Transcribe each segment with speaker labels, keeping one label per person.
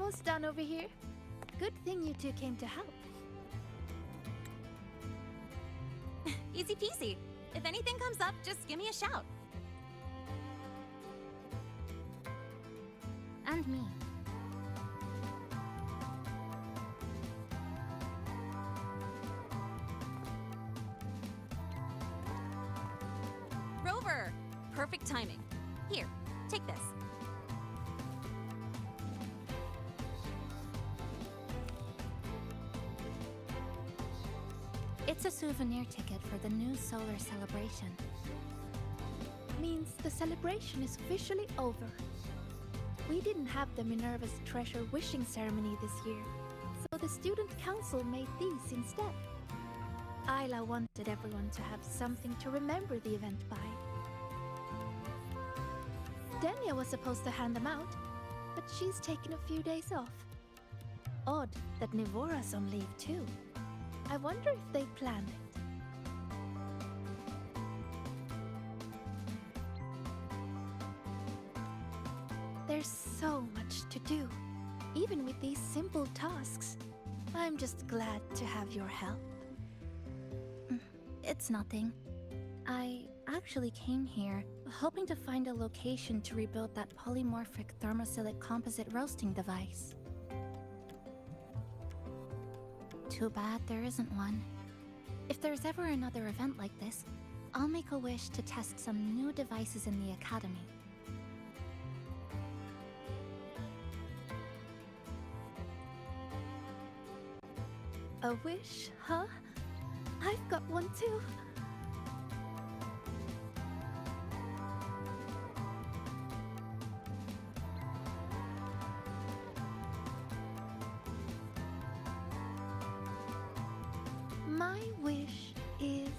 Speaker 1: Almost done over here. Good thing you two came to help.
Speaker 2: Easy peasy. If anything comes up, just give me a shout.
Speaker 3: And me.
Speaker 2: Rover! Perfect timing. Here, take this.
Speaker 3: It's a souvenir ticket for the new solar celebration.
Speaker 1: Means the celebration is officially over. We didn't have the Minerva's Treasure wishing ceremony this year, so the student council made these instead. Ayla wanted everyone to have something to remember the event by. Denia was supposed to hand them out, but she's taken a few days off. Odd that Nivora's on leave too. I wonder if they planned it. There's so much to do, even with these simple tasks. I'm just glad to have your help.
Speaker 3: It's nothing. I actually came here hoping to find a location to rebuild that polymorphic thermophilic composite roasting device. Too bad there isn't one. If there's ever another event like this, I'll make a wish to test some new devices in the academy.
Speaker 1: A wish, huh? I've got one too. My wish is...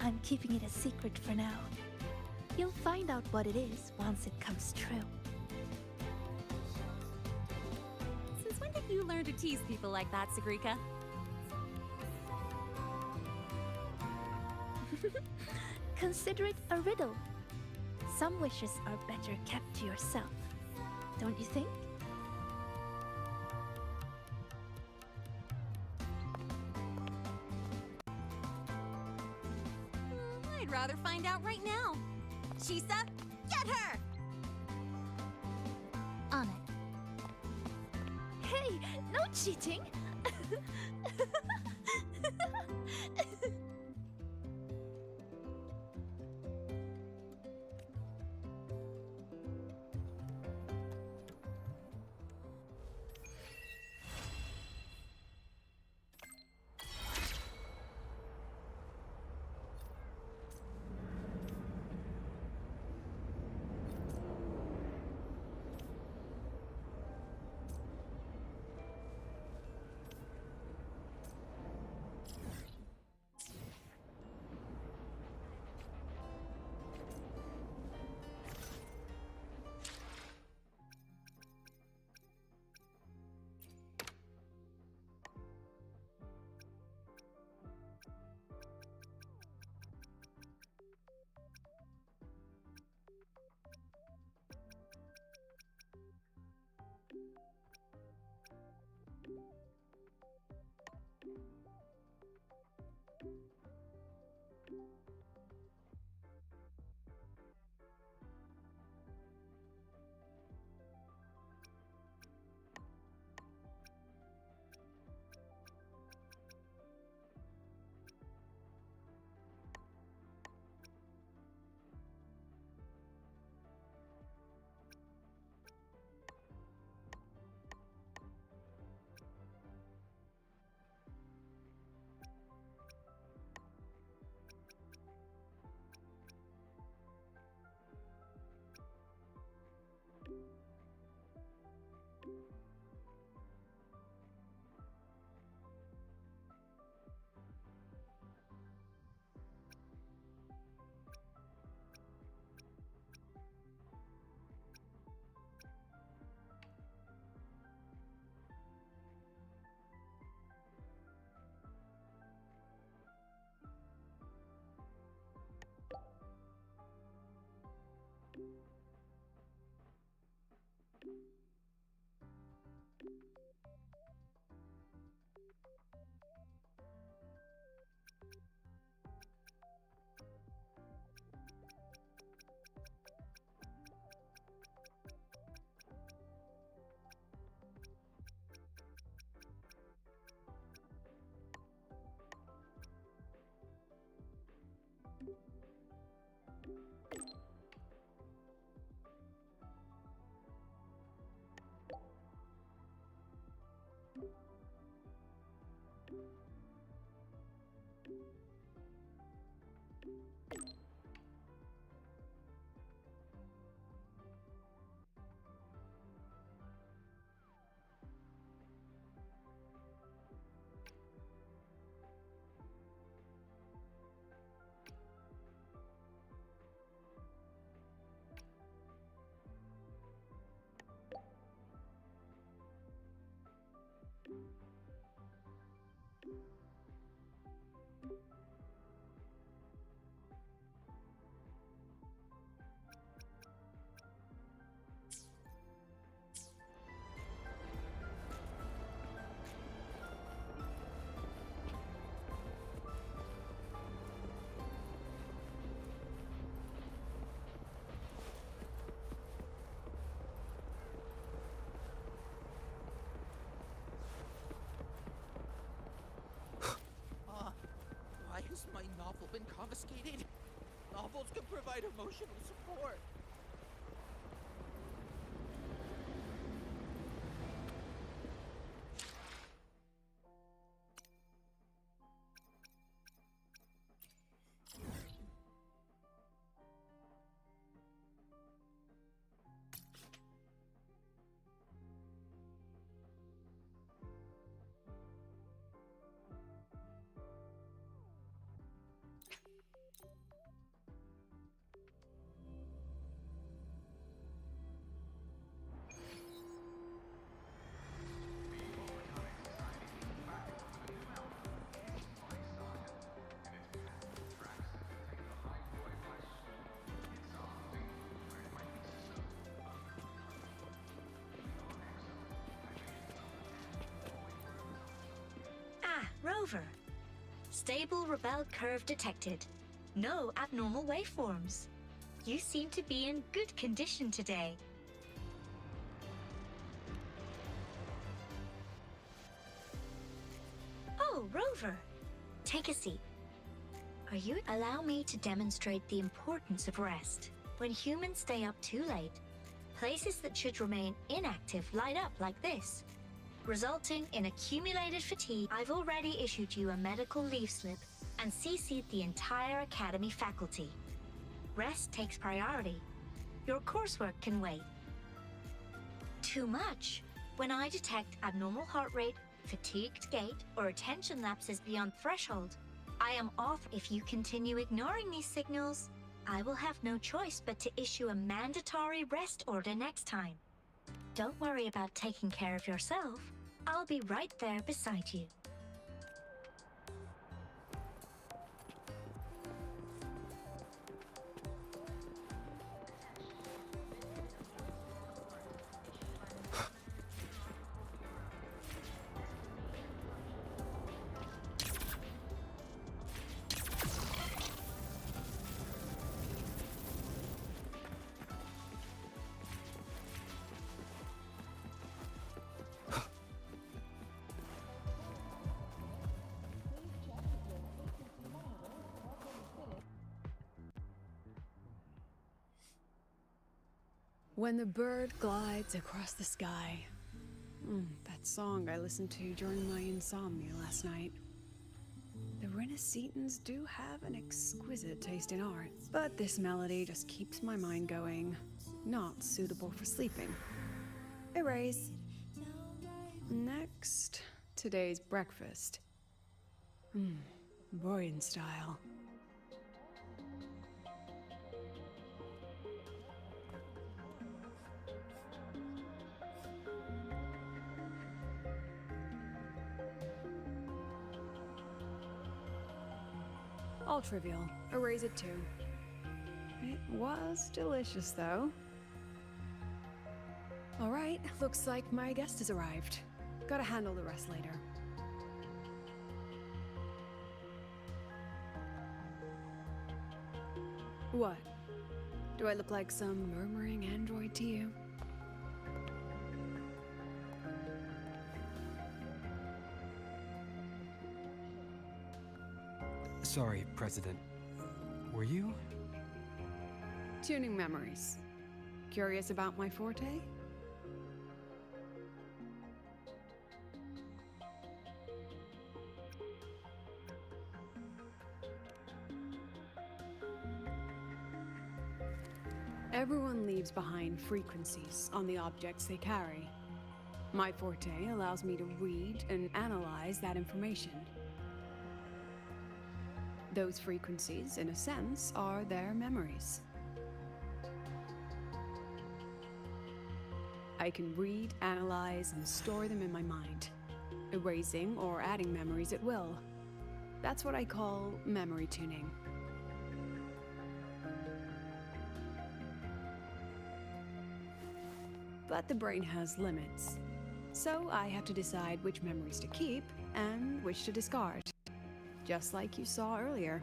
Speaker 1: I'm keeping it a secret for now. You'll find out what it is once it comes true.
Speaker 2: Since when did you learn to tease people like that, Sagrika?
Speaker 1: Consider it a riddle. Some wishes are better kept to yourself. Don't you think?
Speaker 2: I'd rather find out right now. Chisa, get her!
Speaker 3: On it.
Speaker 1: Hey, no cheating!
Speaker 4: could provide emotional support.
Speaker 5: Ah, Rover. Stable rebel curve detected. No abnormal waveforms. You seem to be in good condition today. Oh, Rover. Take a seat. Are you allow me to demonstrate the importance of rest? When humans stay up too late, places that should remain inactive light up like this, resulting in accumulated fatigue. I've already issued you a medical leave slip and CC'd the entire Academy faculty. Rest takes priority. Your coursework can wait. Too much. When I detect abnormal heart rate, fatigued gait, or attention lapses beyond threshold, I am off. If you continue ignoring these signals, I will have no choice but to issue a mandatory rest order next time. Don't worry about taking care of yourself. I'll be right there beside you.
Speaker 6: When the bird glides across the sky. That song I listened to during my insomnia last night. The Renaissance do have an exquisite taste in art, but this melody just keeps my mind going. Not suitable for sleeping. Erase. Next, today's breakfast. Boyan style. All trivial. Erase it too. It was delicious, though. Alright, looks like my guest has arrived. Gotta handle the rest later. What? Do I look like some murmuring android to you?
Speaker 7: Sorry, President. Were you?
Speaker 6: Tuning memories. Curious about my forte? Everyone leaves behind frequencies on the objects they carry. My forte allows me to read and analyze that information. Those frequencies, in a sense, are their memories. I can read, analyze, and store them in my mind, erasing or adding memories at will. That's what I call memory tuning. But the brain has limits, so I have to decide which memories to keep and which to discard. Just like you saw earlier.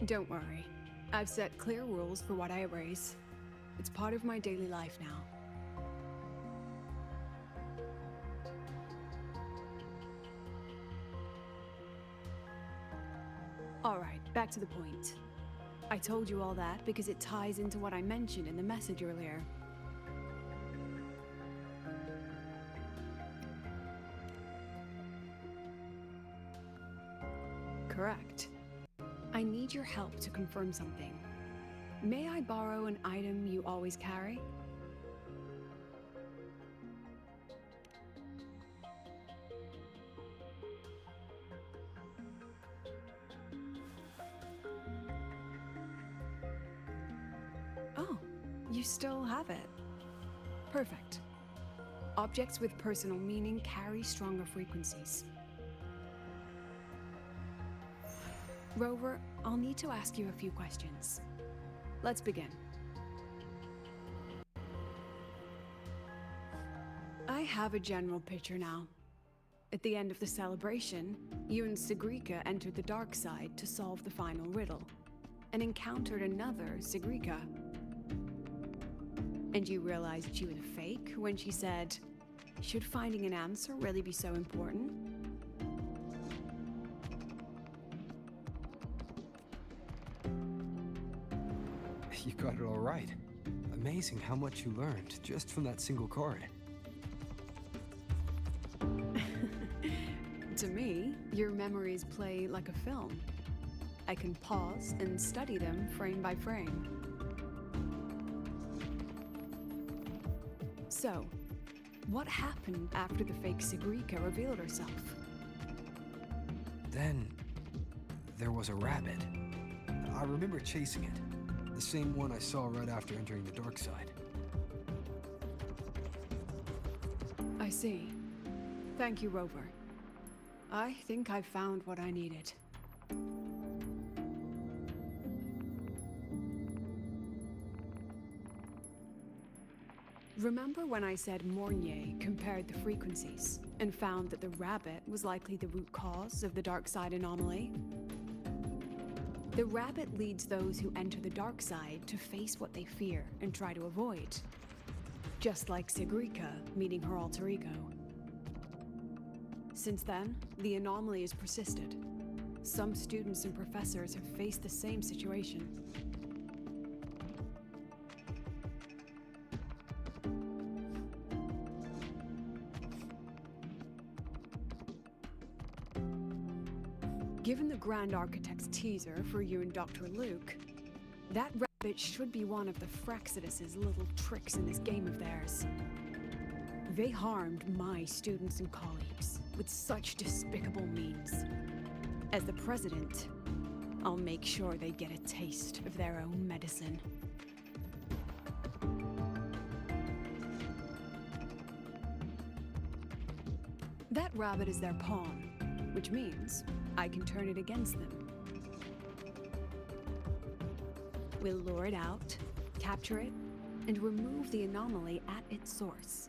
Speaker 6: Don't worry. I've set clear rules for what I erase. It's part of my daily life now. Alright, back to the point. I told you all that because it ties into what I mentioned in the message earlier. Correct. I need your help to confirm something. May I borrow an item you always carry? Oh, you still have it. Perfect. Objects with personal meaning carry stronger frequencies. Rover, I'll need to ask you a few questions. Let's begin. I have a general picture now. At the end of the celebration, you and Sigrika entered the dark side to solve the final riddle, and encountered another Sigrika. And you realized she was fake when she said, "Should finding an answer really be so important?"
Speaker 7: You got it all right. Amazing how much you learned just from that single card.
Speaker 6: To me, your memories play like a film. I can pause and study them frame by frame. So, what happened after the fake Sigrika revealed herself?
Speaker 7: Then, there was a rabbit. I remember chasing it. The same one I saw right after entering the dark side.
Speaker 6: I see. Thank you, Rover. I think I've found what I needed. Remember when I said Mornier compared the frequencies and found that the rabbit was likely the root cause of the dark side anomaly? The rabbit leads those who enter the dark side to face what they fear and try to avoid. Just like Sigrika meeting her alter ego. Since then, the anomaly has persisted. Some students and professors have faced the same situation. Given the Grand Architect's teaser for you and Dr. Luke, that rabbit should be one of the Fraxidus' little tricks in this game of theirs. They harmed my students and colleagues with such despicable means. As the president, I'll make sure they get a taste of their own medicine. That rabbit is their pawn, which means I can turn it against them. We'll lure it out, capture it, and remove the anomaly at its source.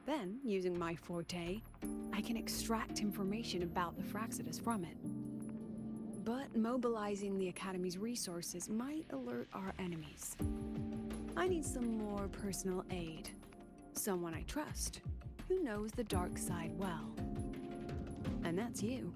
Speaker 6: Then, using my forte, I can extract information about the Fraxidus from it. But mobilizing the Academy's resources might alert our enemies. I need some more personal aid. Someone I trust, who knows the dark side well. And that's you.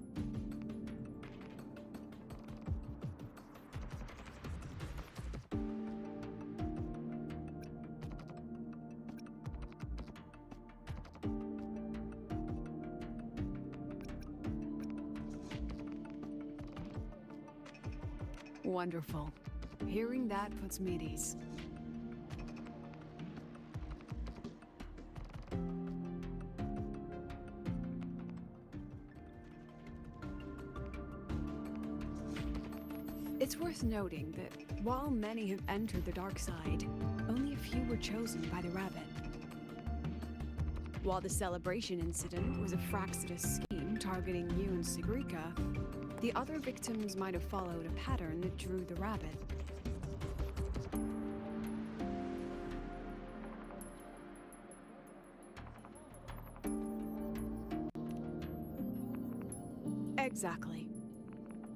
Speaker 6: Wonderful. Hearing that puts me at ease. It's worth noting that while many have entered the dark side, only a few were chosen by the rabbit. While the celebration incident was a Fraxidus scheme targeting you and Sigrika, the other victims might have followed a pattern that drew the rabbit. Exactly.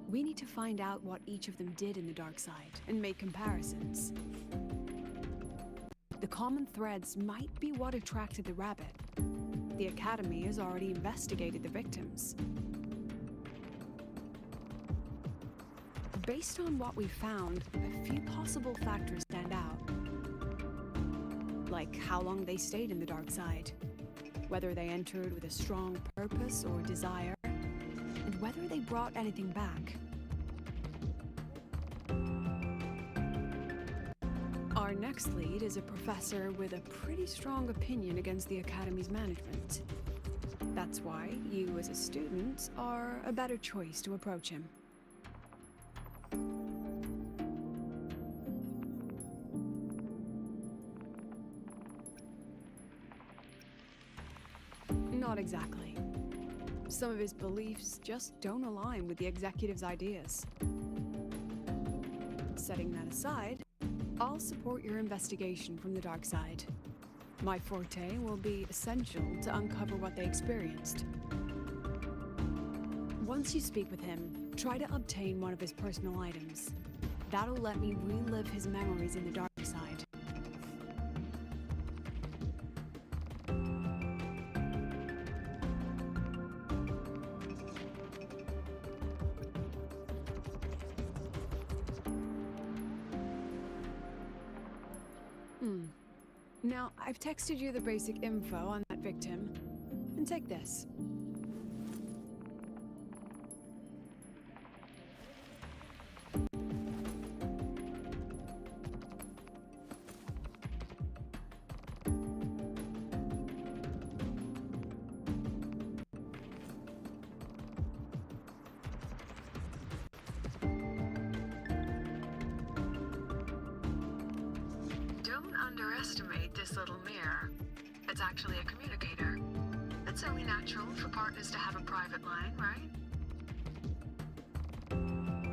Speaker 6: We need to find out what each of them did in the dark side and make comparisons. The common threads might be what attracted the rabbit. The Academy has already investigated the victims. Based on what we found, a few possible factors stand out. Like how long they stayed in the dark side, whether they entered with a strong purpose or desire, and whether they brought anything back. Our next lead is a professor with a pretty strong opinion against the Academy's management. That's why you, as a student, are a better choice to approach him. Not exactly. Some of his beliefs just don't align with the executive's ideas. Setting that aside, I'll support your investigation from the dark side. My forte will be essential to uncover what they experienced. Once you speak with him, try to obtain one of his personal items. That'll let me relive his memories in the dark side. Now, I've texted you the basic info on that victim. And take this. Don't underestimate this little mirror. It's actually a communicator. It's only natural for partners to have a private line, right?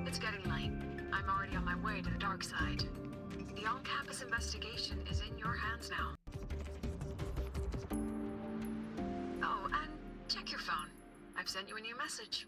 Speaker 6: It's getting late. I'm already on my way to the dark side. The on-campus investigation is in your hands now. Oh, and check your phone. I've sent you a new message.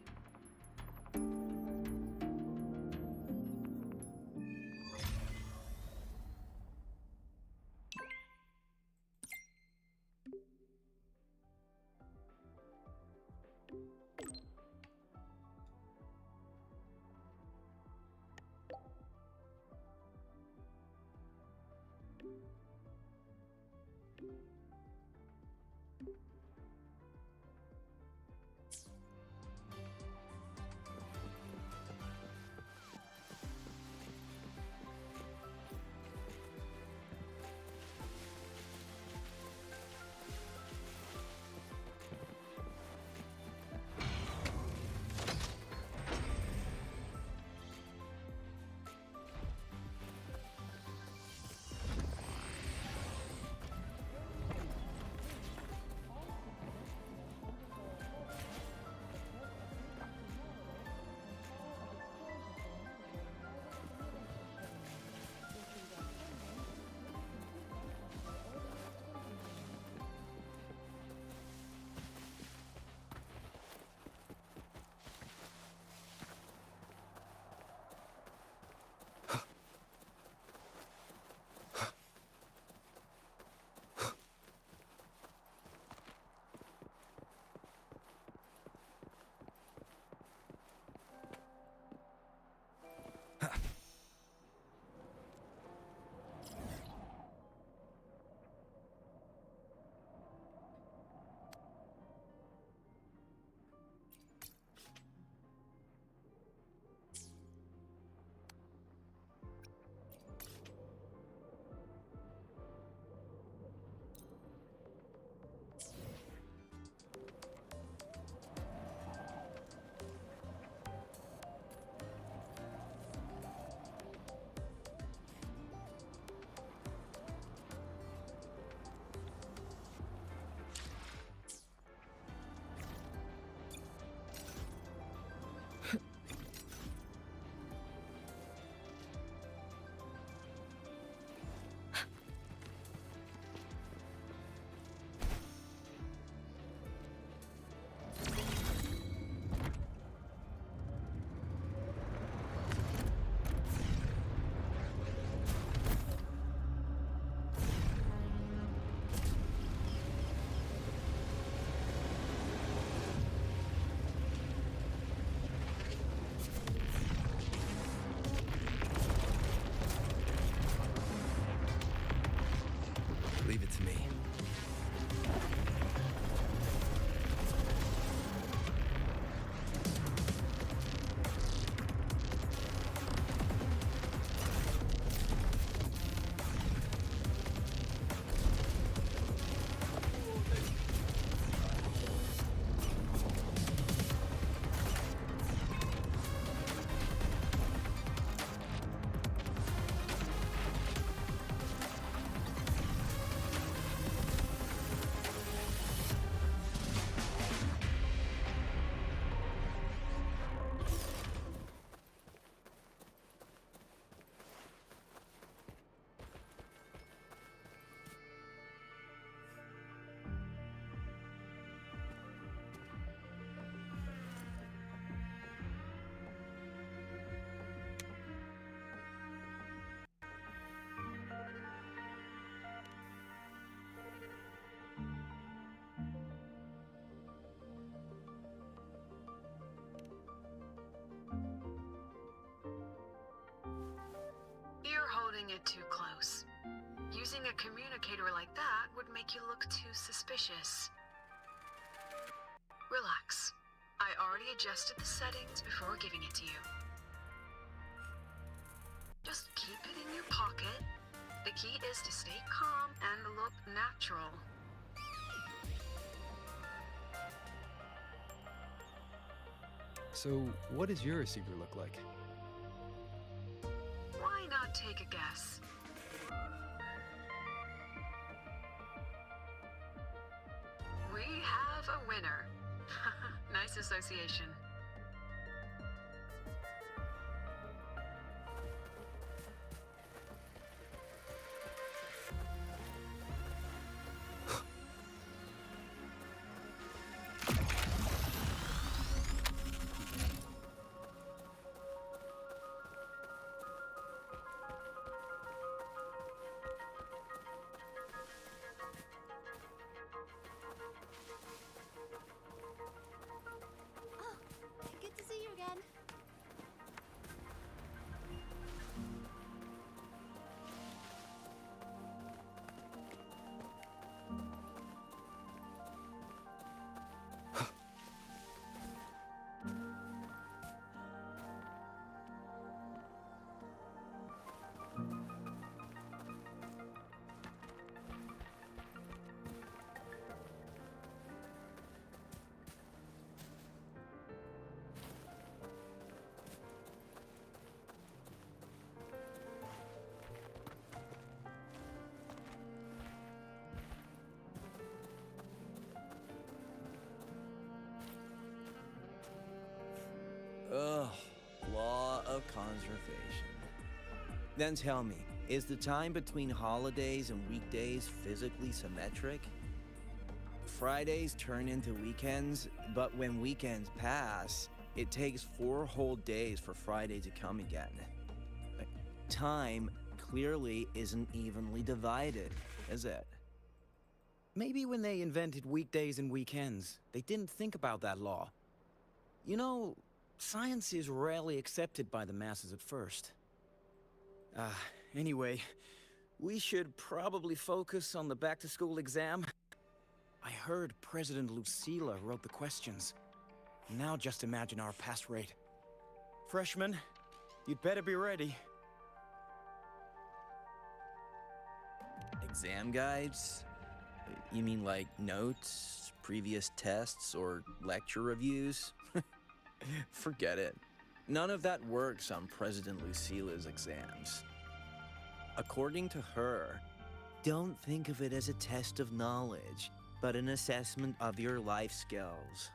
Speaker 6: keeping it too close. Using a communicator like that would make you look too suspicious. Relax. I already adjusted the settings before giving it to you. Just keep it in your pocket. The key is to stay calm and look natural.
Speaker 7: So, what does your receiver look like?
Speaker 6: Why not take a guess? We have a winner. Nice association.
Speaker 2: Good to see you again.
Speaker 8: Ugh, law of conservation. Then tell me, is the time between holidays and weekdays physically symmetric? Fridays turn into weekends, but when weekends pass, it takes 4 whole days for Friday to come again. Time clearly isn't evenly divided, is it?
Speaker 9: Maybe when they invented weekdays and weekends, they didn't think about that law. You know, science is rarely accepted by the masses at first. Anyway, we should probably focus on the back-to-school exam. I heard President Lucilla wrote the questions. Now just imagine our pass rate. Freshmen, you'd better be ready.
Speaker 8: Exam guides? You mean like notes, previous tests, or lecture reviews? Forget it. None of that works on President Lucilla's exams. According to her, don't think of it as a test of knowledge, but an assessment of your life skills.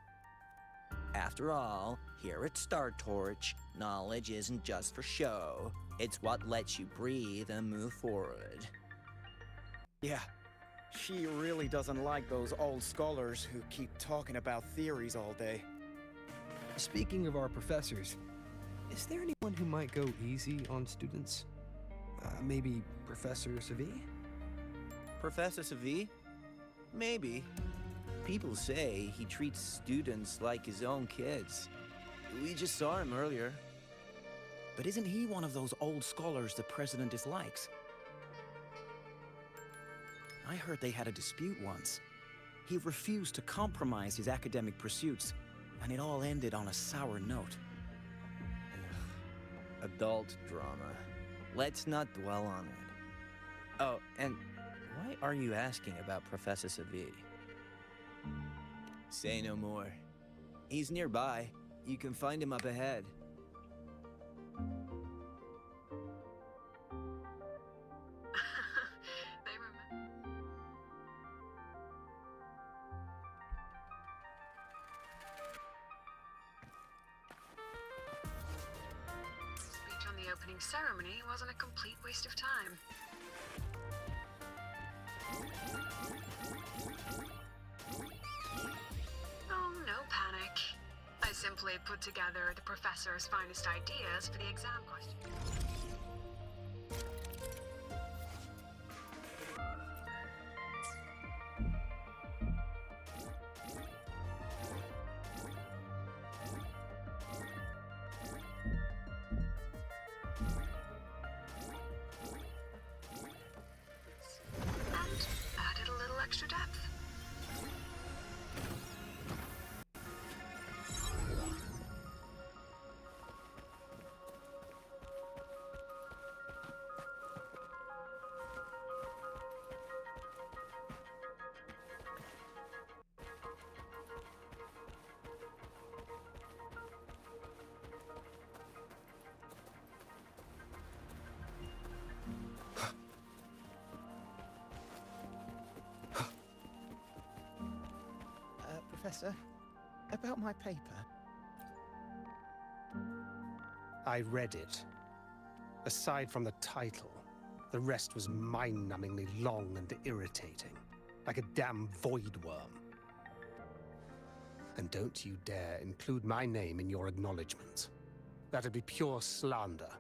Speaker 8: After all, here at Star Torch, knowledge isn't just for show. It's what lets you breathe and move forward.
Speaker 9: Yeah, she really doesn't like those old scholars who keep talking about theories all day.
Speaker 7: Speaking of our professors, is there anyone who might go easy on students? Maybe Professor Savi?
Speaker 8: Professor Savi? Maybe. People say he treats students like his own kids. We just saw him earlier.
Speaker 9: But isn't he one of those old scholars the president dislikes? I heard they had a dispute once. He refused to compromise his academic pursuits, and it all ended on a sour note.
Speaker 8: Adult drama. Let's not dwell on it. Oh, and why are you asking about Professor Savi? Say no more. He's nearby. You can find him up ahead.
Speaker 6: Speech on the opening ceremony wasn't a complete waste of time. Oh, no panic. I simply put together the professor's finest ideas for the exam question.
Speaker 9: Professor. About my paper.
Speaker 10: I read it. Aside from the title, the rest was mind-numbingly long and irritating, like a damn void worm. And don't you dare include my name in your acknowledgements. That'd be pure slander.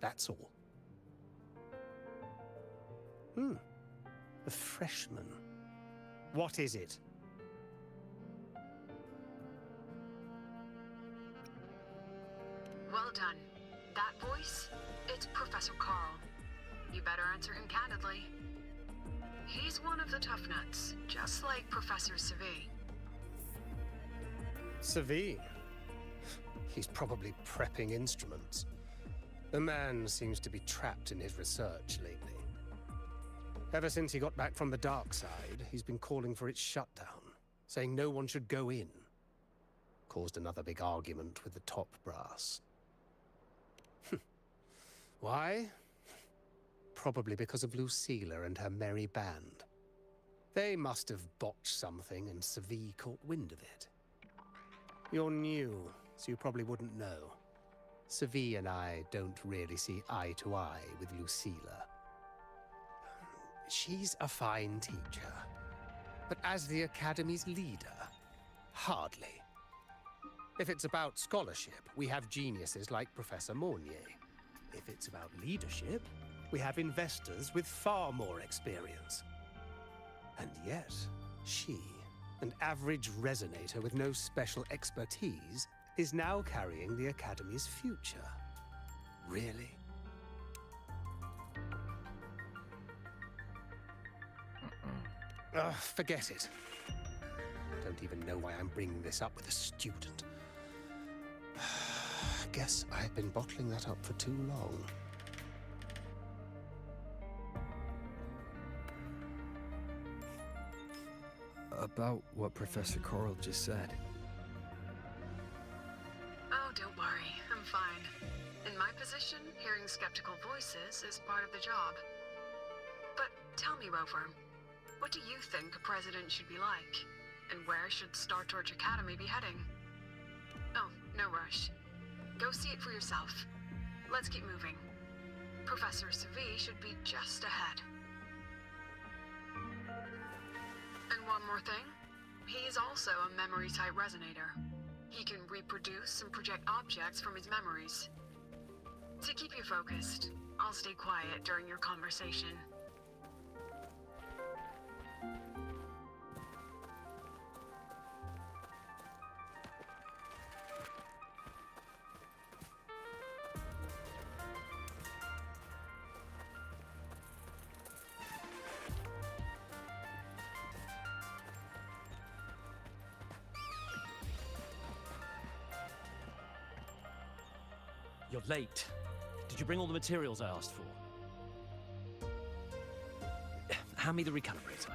Speaker 10: That's all. A freshman. What is it?
Speaker 11: Well done. That voice? It's Professor Carl. You better answer him candidly. He's one of the tough nuts, just like Professor Savi.
Speaker 10: Savi? He's probably prepping instruments. The man seems to be trapped in his research lately. Ever since he got back from the dark side, he's been calling for its shutdown, saying no one should go in. Caused another big argument with the top brass. Why? Probably because of Lucilla and her merry band. They must have botched something and Savi caught wind of it. You're new, so you probably wouldn't know. Savi and I don't really see eye to eye with Lucilla. She's a fine teacher, but as the Academy's leader, hardly. If it's about scholarship, we have geniuses like Professor Mornier. If it's about leadership, we have investors with far more experience. And yet, she, an average resonator with no special expertise, is now carrying the Academy's future. Really? Forget it. Don't even know why I'm bringing this up with a student. Guess I've been bottling that up for too long.
Speaker 7: About what Professor Coral just said.
Speaker 11: Oh, don't worry. I'm fine. In my position, hearing skeptical voices is part of the job. But tell me, Rover, what do you think a president should be like? And where should Star Torch Academy be heading? Oh, no rush. Go see it for yourself. Let's keep moving. Professor Savi should be just ahead. And one more thing. He's also a memory-type resonator. He can reproduce and project objects from his memories. To keep you focused, I'll stay quiet during your conversation.
Speaker 12: You're late. Did you bring all the materials I asked for? Hand me the recalibrator.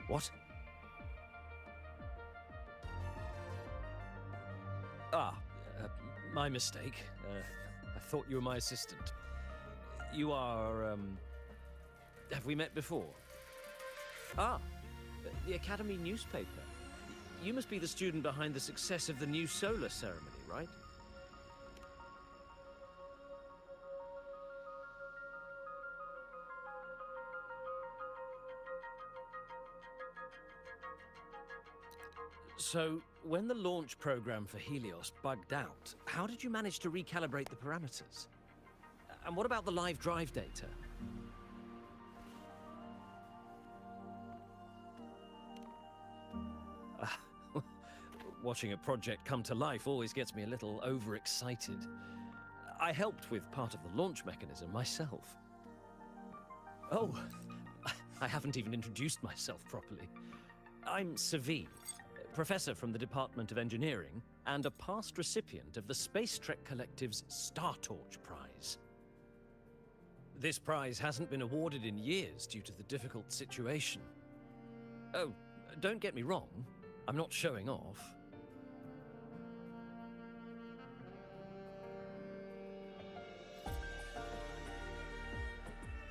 Speaker 12: What? My mistake. I thought you were my assistant. You are, have we met before? The Academy newspaper. You must be the student behind the success of the new solar ceremony, right? So, when the launch program for Helios bugged out, how did you manage to recalibrate the parameters? And what about the live drive data? Watching a project come to life always gets me a little overexcited. I helped with part of the launch mechanism myself. Oh, I haven't even introduced myself properly. I'm Savi, professor from the Department of Engineering, and a past recipient of the Space Trek Collective's Star Torch Prize. This prize hasn't been awarded in years due to the difficult situation. Oh, don't get me wrong, I'm not showing off.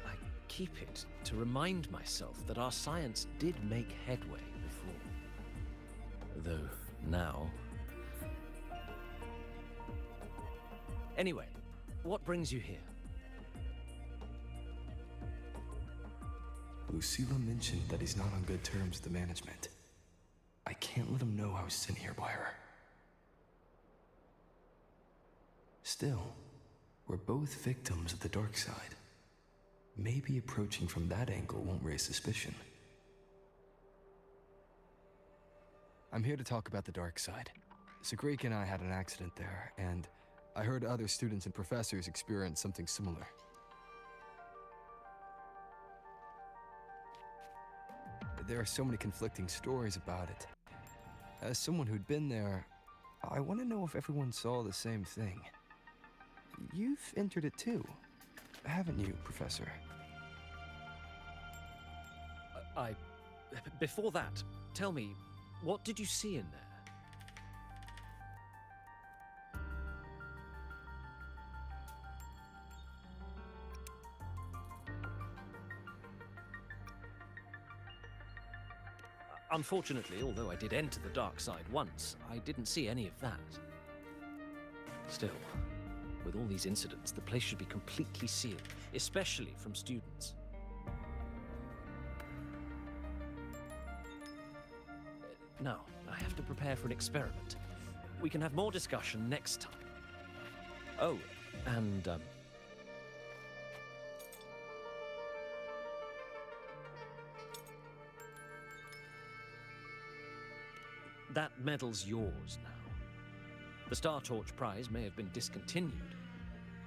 Speaker 12: I keep it to remind myself that our science did make headway before. Though now... Anyway, what brings you here?
Speaker 13: Lucilla mentioned that he's not on good terms with the management. I can't let him know I was sent here by her. Still, we're both victims of the dark side. Maybe approaching from that angle won't raise suspicion. I'm here to talk about the dark side. Sagrika and I had an accident there, and I heard other students and professors experience something similar. There are so many conflicting stories about it. As someone who'd been there, I want to know if everyone saw the same thing. You've entered it too, haven't you, Professor?
Speaker 12: Before that, tell me, what did you see in there? Unfortunately, although I did enter the dark side once, I didn't see any of that. Still, with all these incidents, the place should be completely sealed, especially from students. Now, I have to prepare for an experiment. We can have more discussion next time. Oh, and, that medal's yours now. The Star Torch Prize may have been discontinued,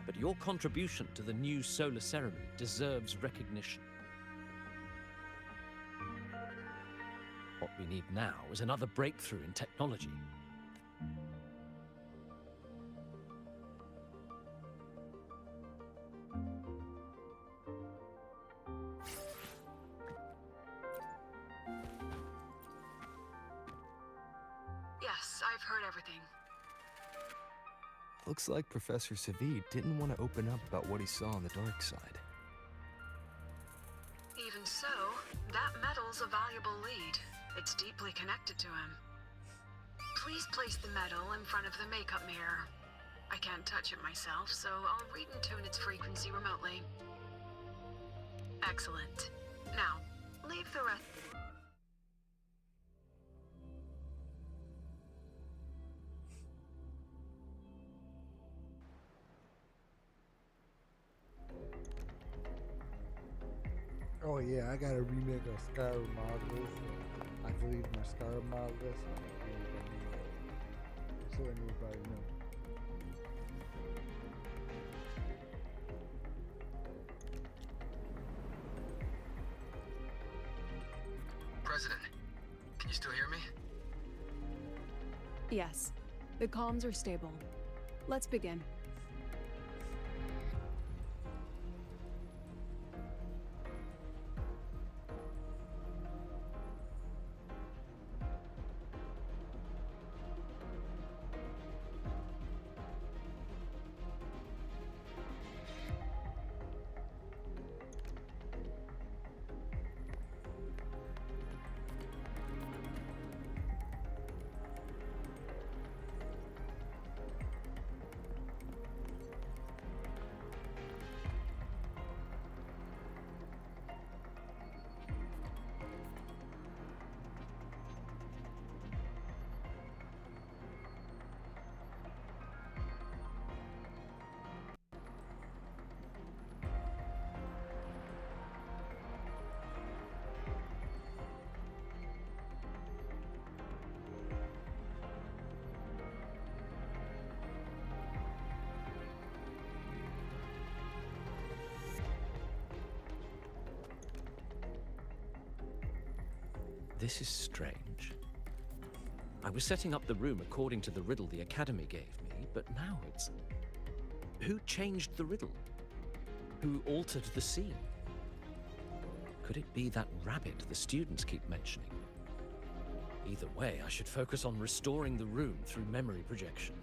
Speaker 12: but your contribution to the new solar ceremony deserves recognition. What we need now is another breakthrough in technology.
Speaker 11: Yes, I've heard everything.
Speaker 13: Looks like Professor Savid didn't want to open up about what he saw on the dark side.
Speaker 11: Even so, that medal's a valuable lead. It's deeply connected to him. Please place the medal in front of the makeup mirror. I can't touch it myself, so I'll read and tune its frequency remotely. Excellent. Now, leave the rest...
Speaker 14: Oh yeah, I got a remake of Skyrim Marvelous. I deleted my Skyrim Marvelous. So anybody know.
Speaker 13: President, can you still hear me?
Speaker 6: Yes, the comms are stable. Let's begin.
Speaker 12: This is strange. I was setting up the room according to the riddle the Academy gave me, but now it's... Who changed the riddle? Who altered the scene? Could it be that rabbit the students keep mentioning? Either way, I should focus on restoring the room through memory projection.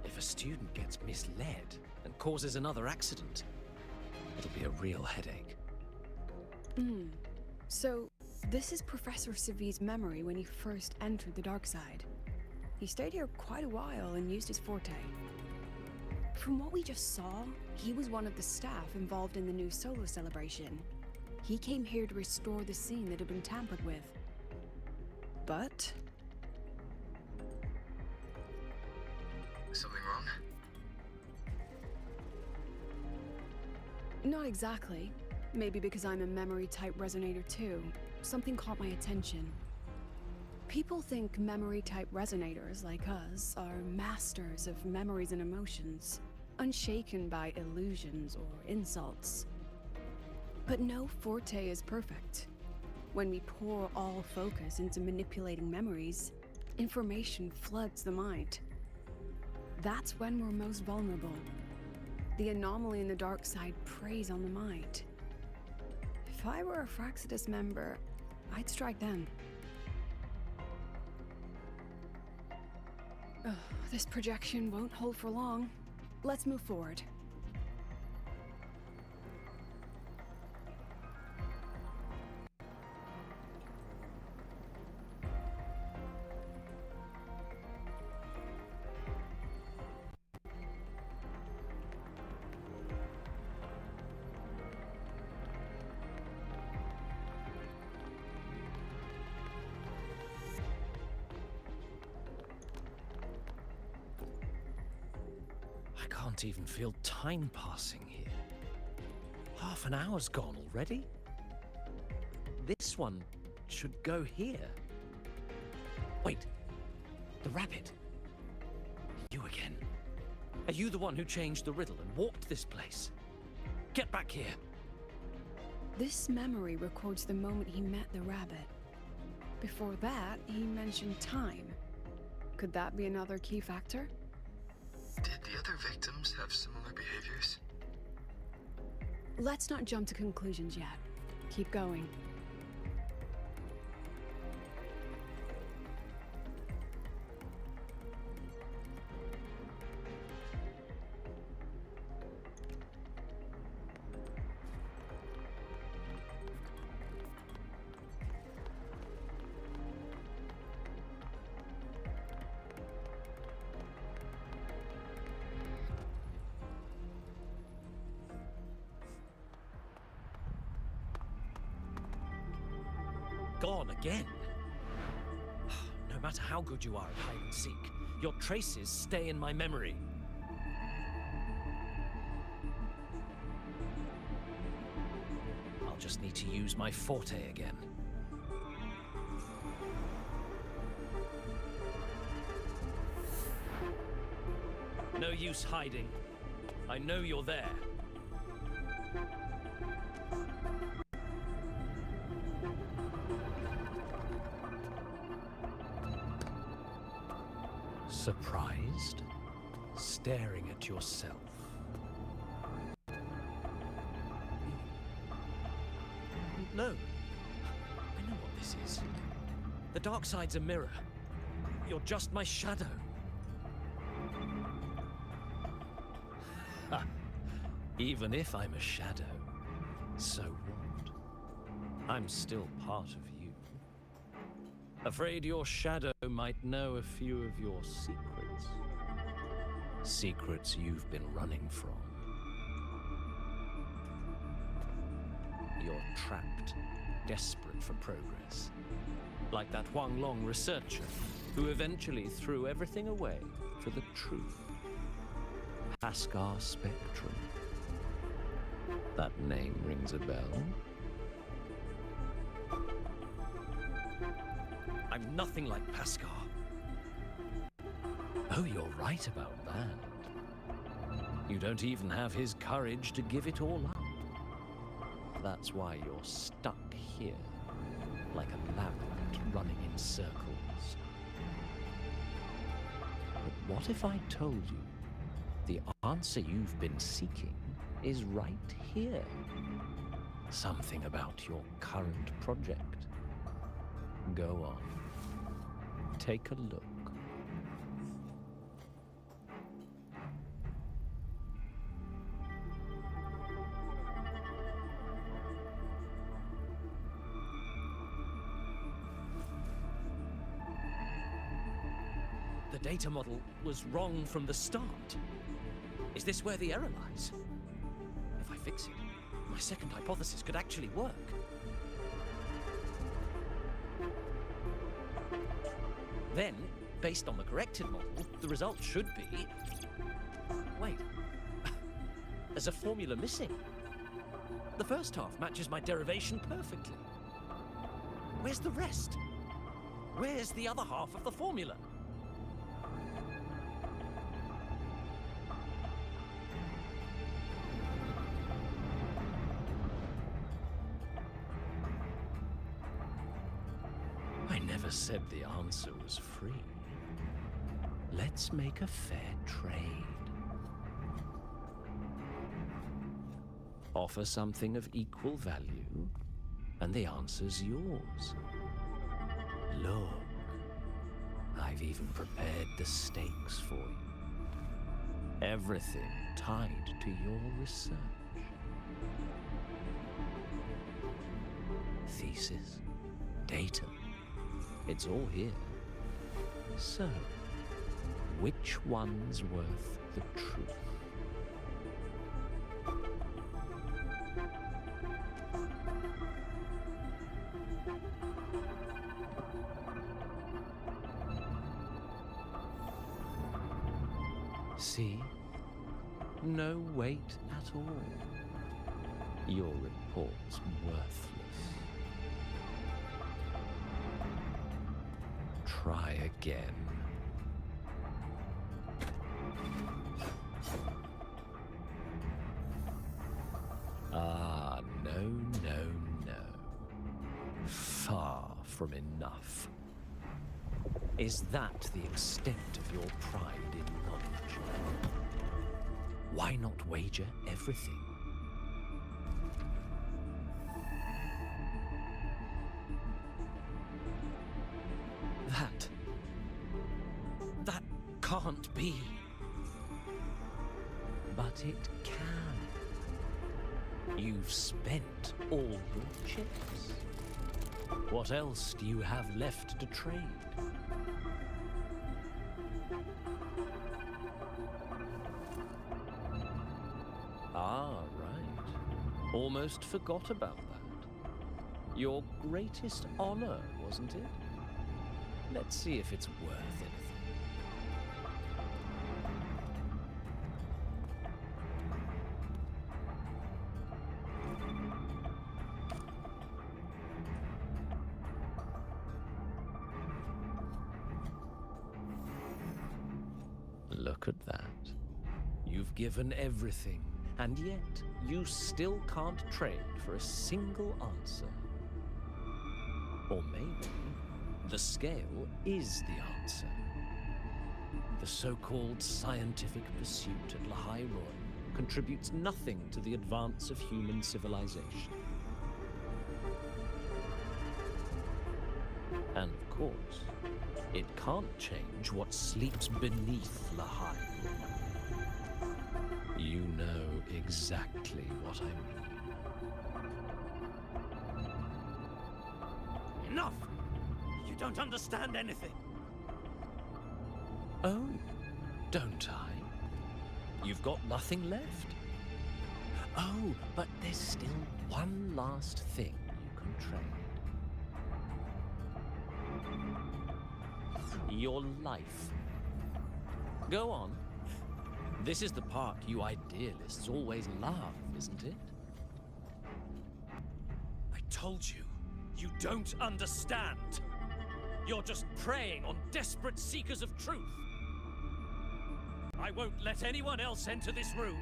Speaker 12: If a student gets misled and causes another accident, it'll be a real headache.
Speaker 6: So, This is Professor Savi's memory when he first entered the dark side. He stayed here quite a while and used his forte. From what we just saw, he was one of the staff involved in the new solo celebration. He came here to restore the scene that had been tampered with. But...
Speaker 15: Something wrong?
Speaker 6: Not exactly. Maybe because I'm a memory-type resonator too. Something caught my attention. People think memory-type resonators like us are masters of memories and emotions, unshaken by illusions or insults. But no forte is perfect. When we pour all focus into manipulating memories, information floods the mind. That's when we're most vulnerable. The anomaly in the dark side preys on the mind. If I were a Fraxidus member, I'd strike then. Ugh, this projection won't hold for long. Let's move forward.
Speaker 12: I can't even feel time passing here. Half an hour's gone already. This one should go here. Wait, the rabbit. You again. Are you the one who changed the riddle and walked this place? Get back here.
Speaker 6: This memory records the moment he met the rabbit. Before that, he mentioned time. Could that be another key factor?
Speaker 15: Did the other victims have similar behaviors?
Speaker 6: Let's not jump to conclusions yet. Keep going.
Speaker 12: Gone again. No matter how good you are at hide and seek, your traces stay in my memory. I'll just need to use my forte again. No use hiding. I know you're there. Surprised? Staring at yourself. No. I know what this is. The dark side's a mirror. You're just my shadow. Ha! Even if I'm a shadow, so what? I'm still part of you. Afraid your shadow might know a few of your secrets. Secrets you've been running from. You're trapped, desperate for progress. Like that Huang Long researcher, who eventually threw everything away for the truth. Pascar Spectrum. That name rings a bell. I'm nothing like Pascar. Oh, you're right about that. You don't even have his courage to give it all up. That's why you're stuck here, like a labyrinth running in circles. But what if I told you the answer you've been seeking is right here? Something about your current project. Go on. Take a look. the data model was wrong from the start? Is this where the error lies? If I fix it, my second hypothesis could actually work. Then, based on the corrected model, the result should be... Wait. There's a formula missing. The first half matches my derivation perfectly. Where's the rest? Where's the other half of the formula? I never said the answer was free. Let's make a fair trade. Offer something of equal value, and the answer's yours. Look, I've even prepared the stakes for you. Everything tied to your research. Thesis, data, it's all here. So, which one's worth the truth? See? No weight at all. Your report's worthless. Try again. Ah, no, no, no. Far from enough. Is that the extent of your pride in knowledge? Why not wager everything? That can't be. But it can. You've spent all your chips. What else do you have left to trade? Ah, right. Almost forgot about that. Your greatest honor, wasn't it? Let's see if it's worth anything. Look at that. You've given everything, and yet you still can't trade for a single answer. Or maybe the scale is the answer. The so-called scientific pursuit at Lahai Roy contributes nothing to the advance of human civilization. And of course, it can't change what sleeps beneath Lahai Roy. You know exactly what I mean. Enough! You don't understand anything. Oh, don't I? You've got nothing left. Oh, but there's still one last thing you can trade. Your life. Go on. This is the part you idealists always love, isn't it? I told you, you don't understand. You're just preying on desperate seekers of truth. I won't let anyone else enter this room.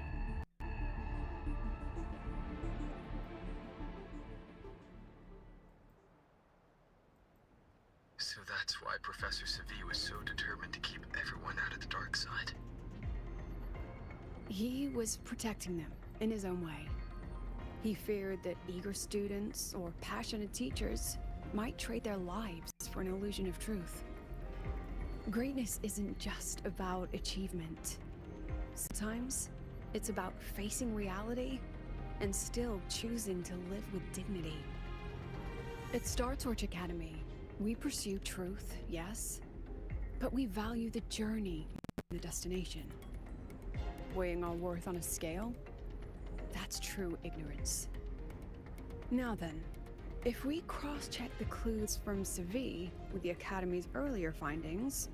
Speaker 15: So that's why Professor Savi was so determined to keep everyone out of the dark side?
Speaker 6: He was protecting them in his own way. He feared that eager students or passionate teachers might trade their lives for an illusion of truth. Greatness isn't just about achievement. Sometimes it's about facing reality and still choosing to live with dignity. At Star Torch Academy, we pursue truth, yes, But we value the journey, the destination. Weighing our worth on a scale? That's true ignorance. Now then, if we cross-check the clues from Seville with the Academy's earlier findings...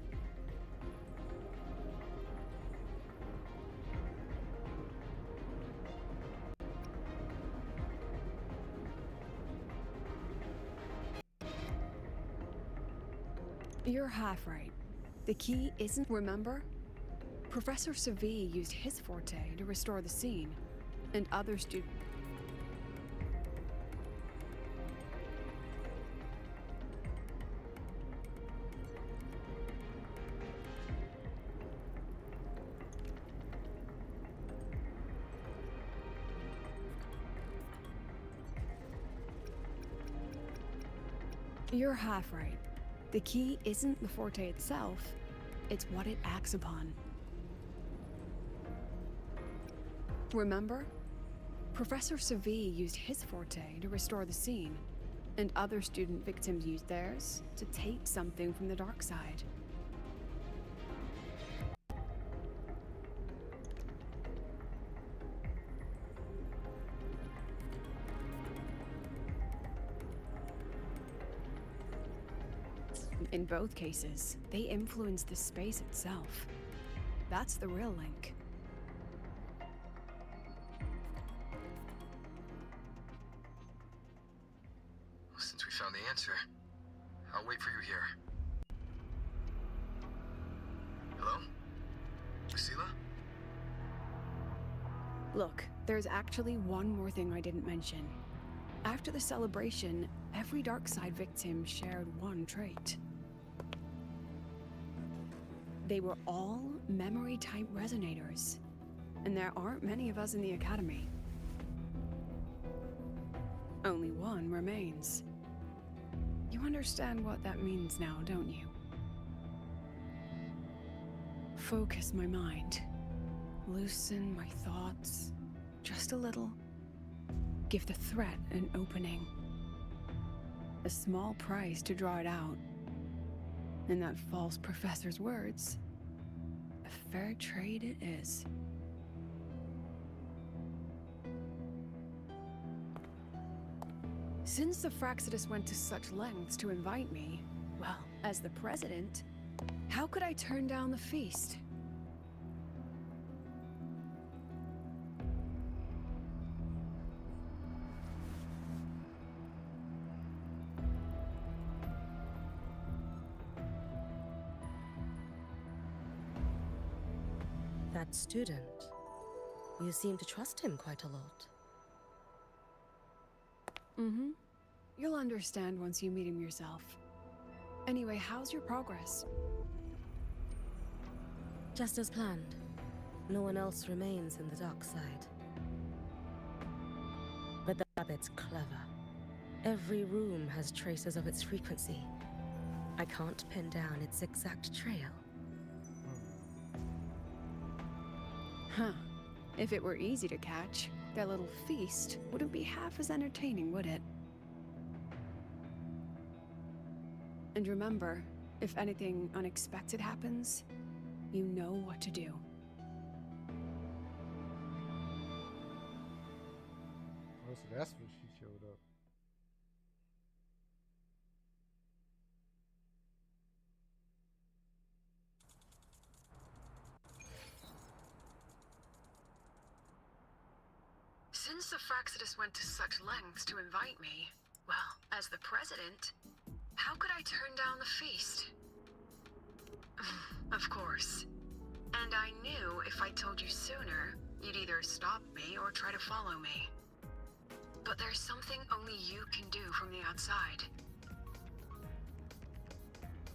Speaker 6: You're half right. The key isn't, remember? Professor Seville used his forte to restore the scene, and other students... You're half right. The key isn't the forte itself, it's what it acts upon. Remember? Professor Seville used his forte to restore the scene, and other student victims used theirs to take something from the dark side. In both cases, they influence the space itself. That's the real link.
Speaker 15: Since we found the answer, I'll wait for you here. Hello? Lucilla?
Speaker 6: Look, there's actually one more thing I didn't mention. After the celebration, every Darkside victim shared one trait. They were all memory-type resonators, and there aren't many of us in the Academy. Only one remains. You understand what that means now, don't you? Focus my mind. Loosen my thoughts. Just a little. Give the threat an opening. A small price to draw it out. In that false professor's words, a fair trade it is. Since the Fraxidus went to such lengths to invite me, well, as the president, how could I turn down the feast?
Speaker 16: That student, you seem to trust him quite a lot.
Speaker 6: Mm-hmm. You'll understand once you meet him yourself. Anyway, how's your progress?
Speaker 16: Just as planned. No one else remains in the dark side. But that bit's clever. Every room has traces of its frequency. I can't pin down its exact trail.
Speaker 6: Huh. If it were easy to catch, that little feast wouldn't be half as entertaining, would it? And remember, if anything unexpected happens, you know what to do.
Speaker 14: Oh, so that's when she showed up.
Speaker 11: Since the Fraxidus went to such lengths to invite me, well, as the president, how could I turn down the feast? Of course. And I knew if I told you sooner, you'd either stop me or try to follow me. But there's something only you can do from the outside.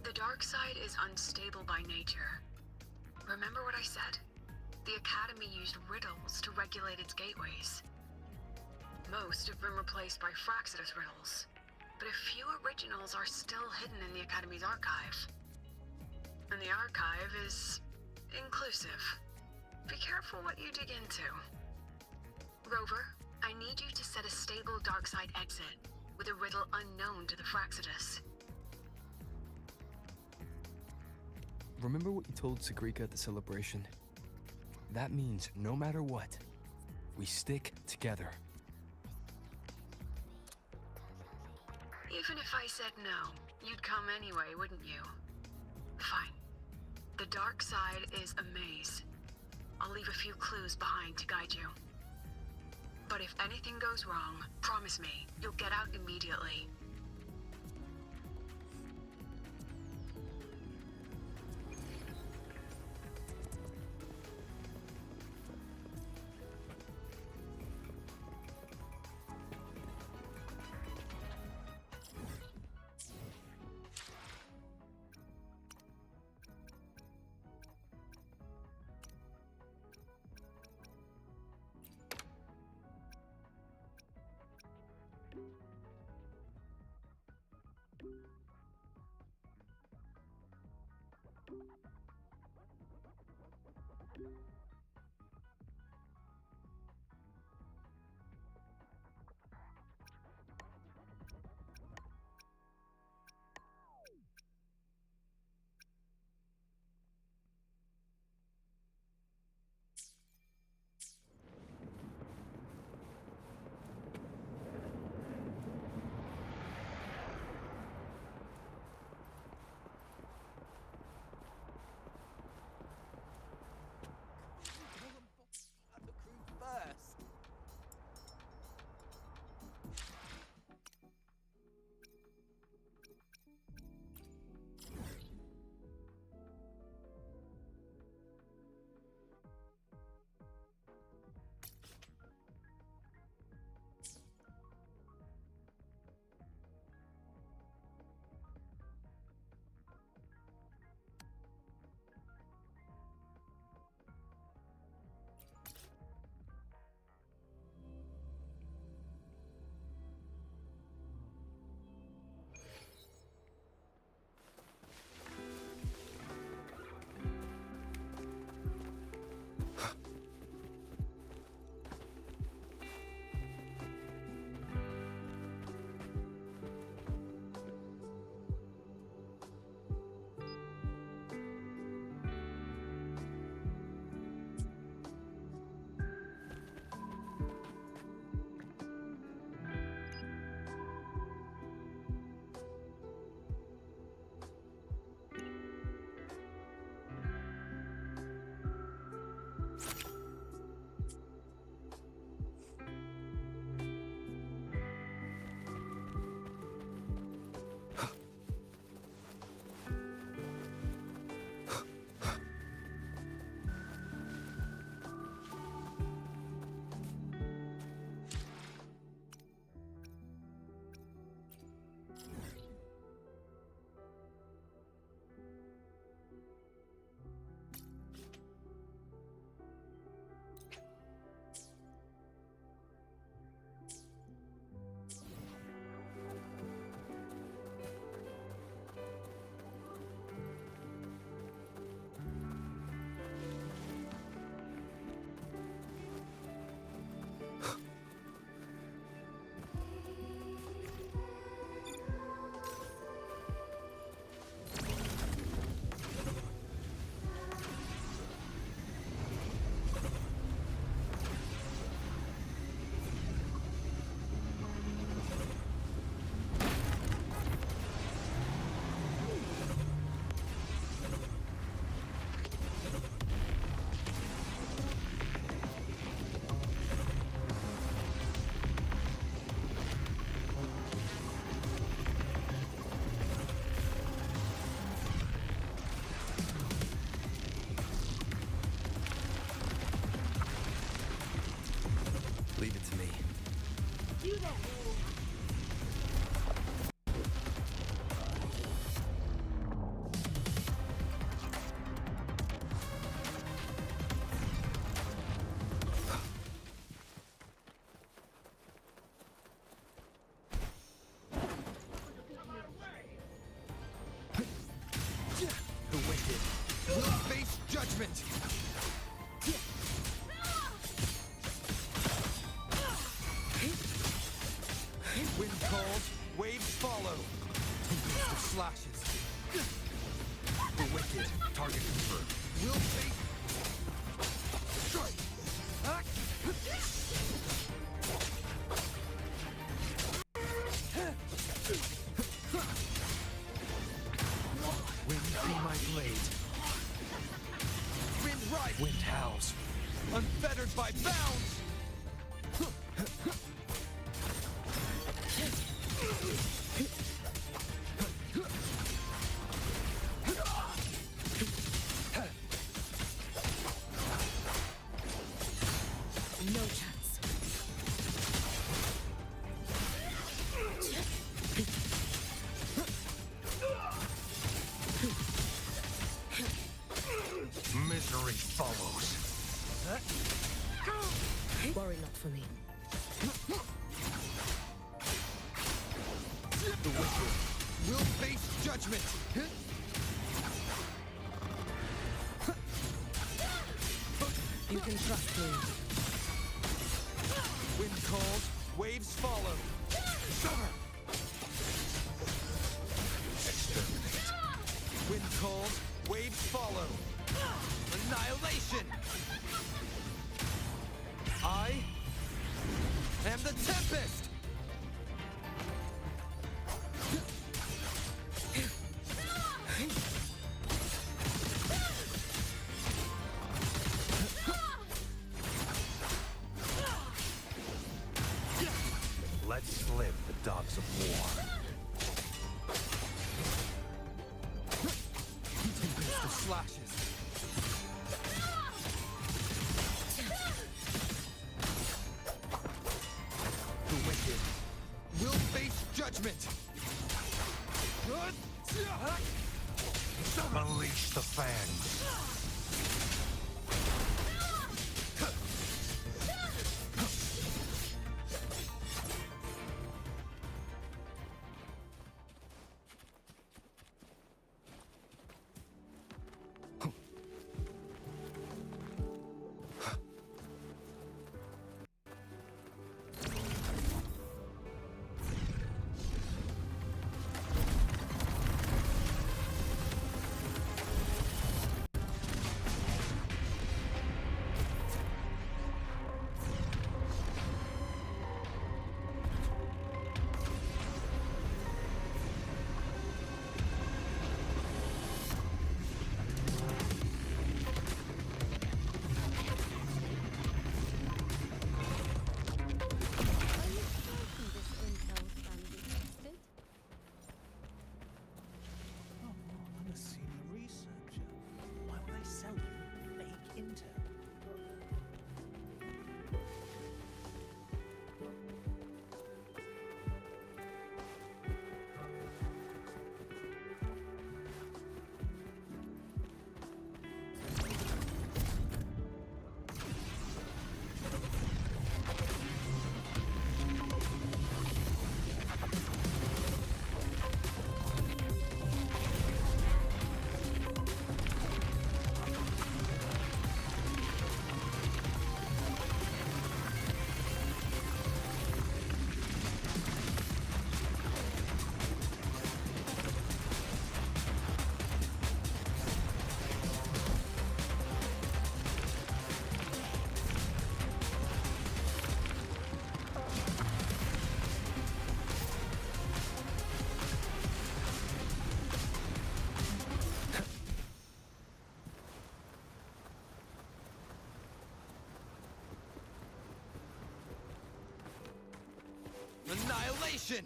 Speaker 11: The dark side is unstable by nature. Remember what I said? The Academy used riddles to regulate its gateways. Most have been replaced by Fraxidus riddles, but a few originals are still hidden in the Academy's archive. And the archive is inclusive. Be careful what you dig into. Rover, I need you to set a stable darkside exit with a riddle unknown to the Fraxidus.
Speaker 13: remember what you told Sagrika at the celebration? That means no matter what, we stick together.
Speaker 11: Even if I said no, you'd come anyway, wouldn't you? Fine. The dark side is a maze. I'll leave a few clues behind to guide you. But if anything goes wrong, promise me, you'll get out immediately.
Speaker 13: Leave it to me.
Speaker 4: Do that.
Speaker 13: The wicked will face judgment! Wind calls, waves follow. The slashes. The wicked wicked. Target confirmed. Will face. Strike. Wind through my blade. Wind right. Wind howls. Unfettered by bounds.
Speaker 16: No chance.
Speaker 13: Misery follows.
Speaker 16: Worry not for me.
Speaker 13: The wicked will face judgment.
Speaker 16: You can trust me.
Speaker 13: Wind calls, waves follow. Summer. Exterminate. Wind calls, waves follow. Annihilation. I am the Tempest. Let's slip the dogs of war. Tempest of slashes. The wicked will face judgment. Unleash the fangs. Annihilation!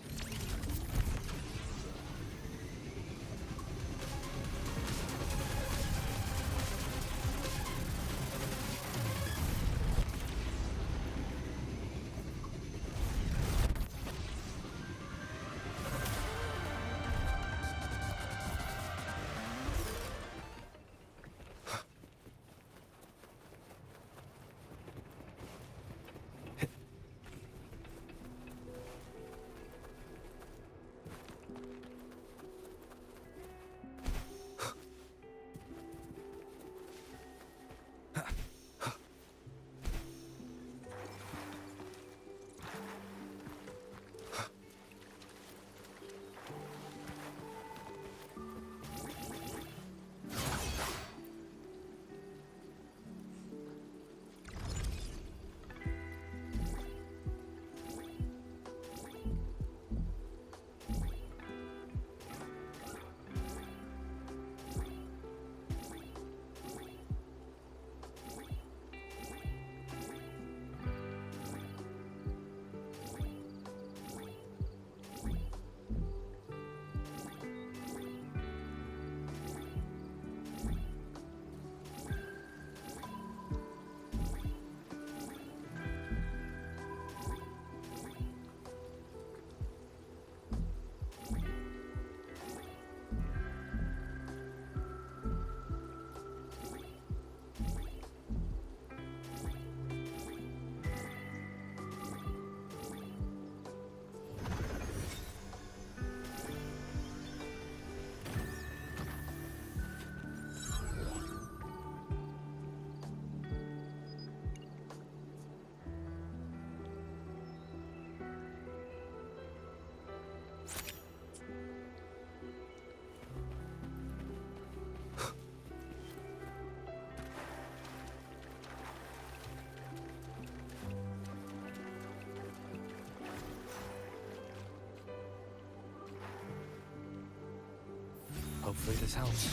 Speaker 13: Hopefully this helps.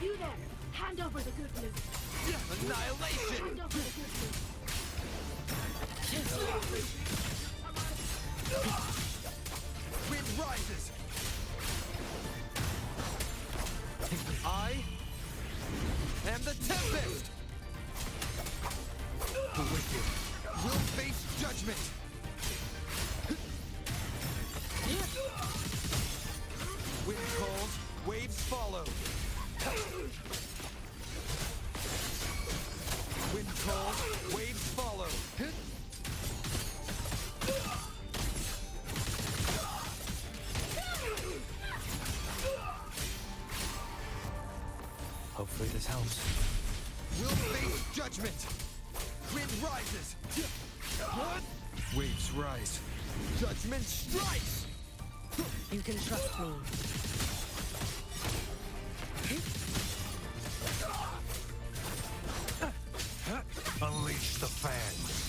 Speaker 17: You there! Hand over the good news!
Speaker 7: Annihilation!
Speaker 17: Hand over the good news!
Speaker 7: Wind rises! I am the Tempest! The wicked will face judgment! Wind calls, waves follow. Wind calls, waves follow.
Speaker 13: Hopefully this helps.
Speaker 7: We'll face judgment! Wind rises! Waves rise. Judgment strikes!
Speaker 16: You can trust me.
Speaker 7: Unleash the fangs!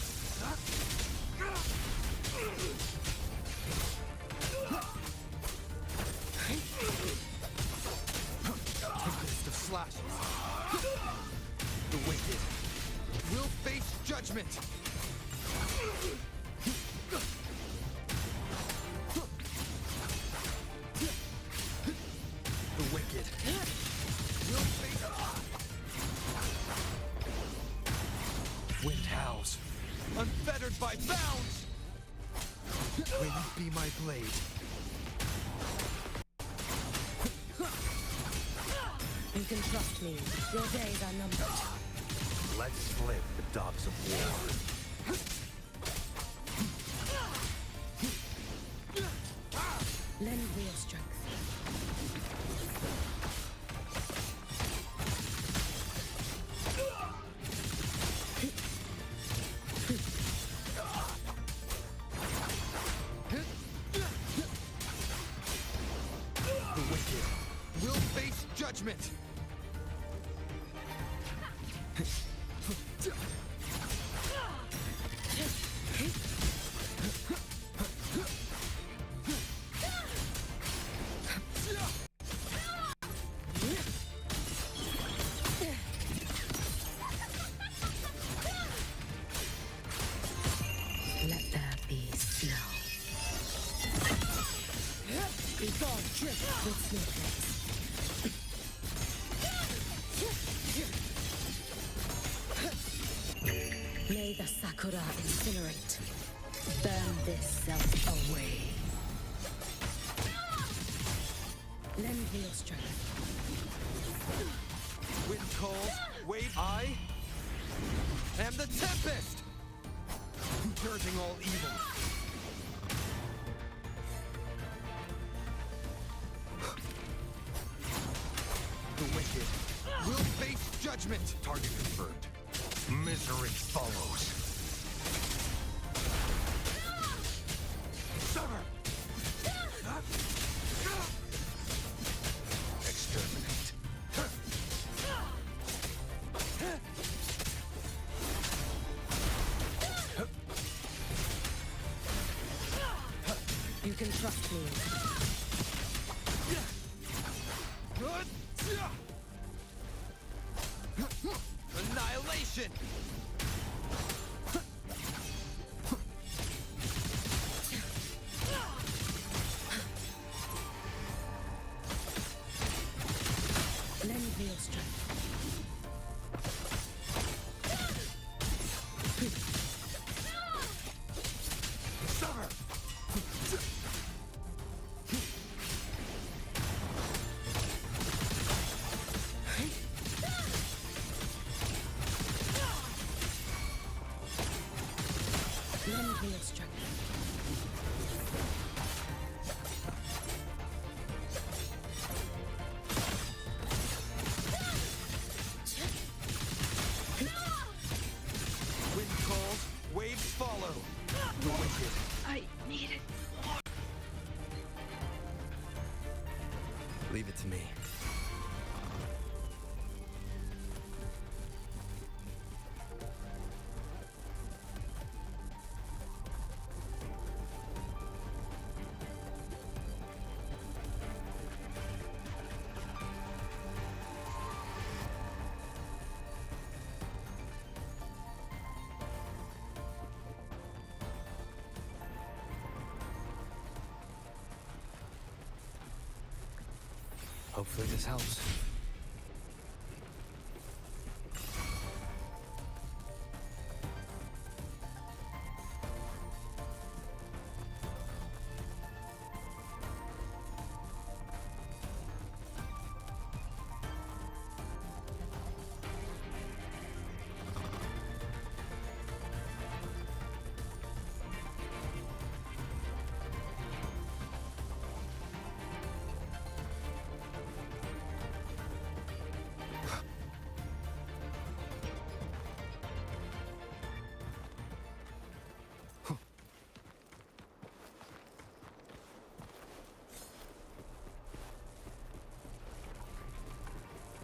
Speaker 7: Tempest of slashes. The wicked will face judgment! The wicked will face... Wind howls, unfettered by bounds! Wind be my blade.
Speaker 16: You can trust me. Your days are numbered.
Speaker 7: Let's flip the dogs of war.
Speaker 16: Lend me your strength.
Speaker 7: The wicked will face judgment!
Speaker 16: Let there be snow. Be gone, drift with snowflakes. May the Sakura incinerate. Burn this self away. Lend me your strength.
Speaker 7: Wind calls, wave... I am the Tempest! Purging all evil. The wicked will face judgment! Target confirmed. Misery follows. Summer! Exterminate.
Speaker 16: You can trust me.
Speaker 7: Annihilation!
Speaker 16: Lend me your strength.
Speaker 7: Summer!
Speaker 13: Leave it to me. Hopefully this helps.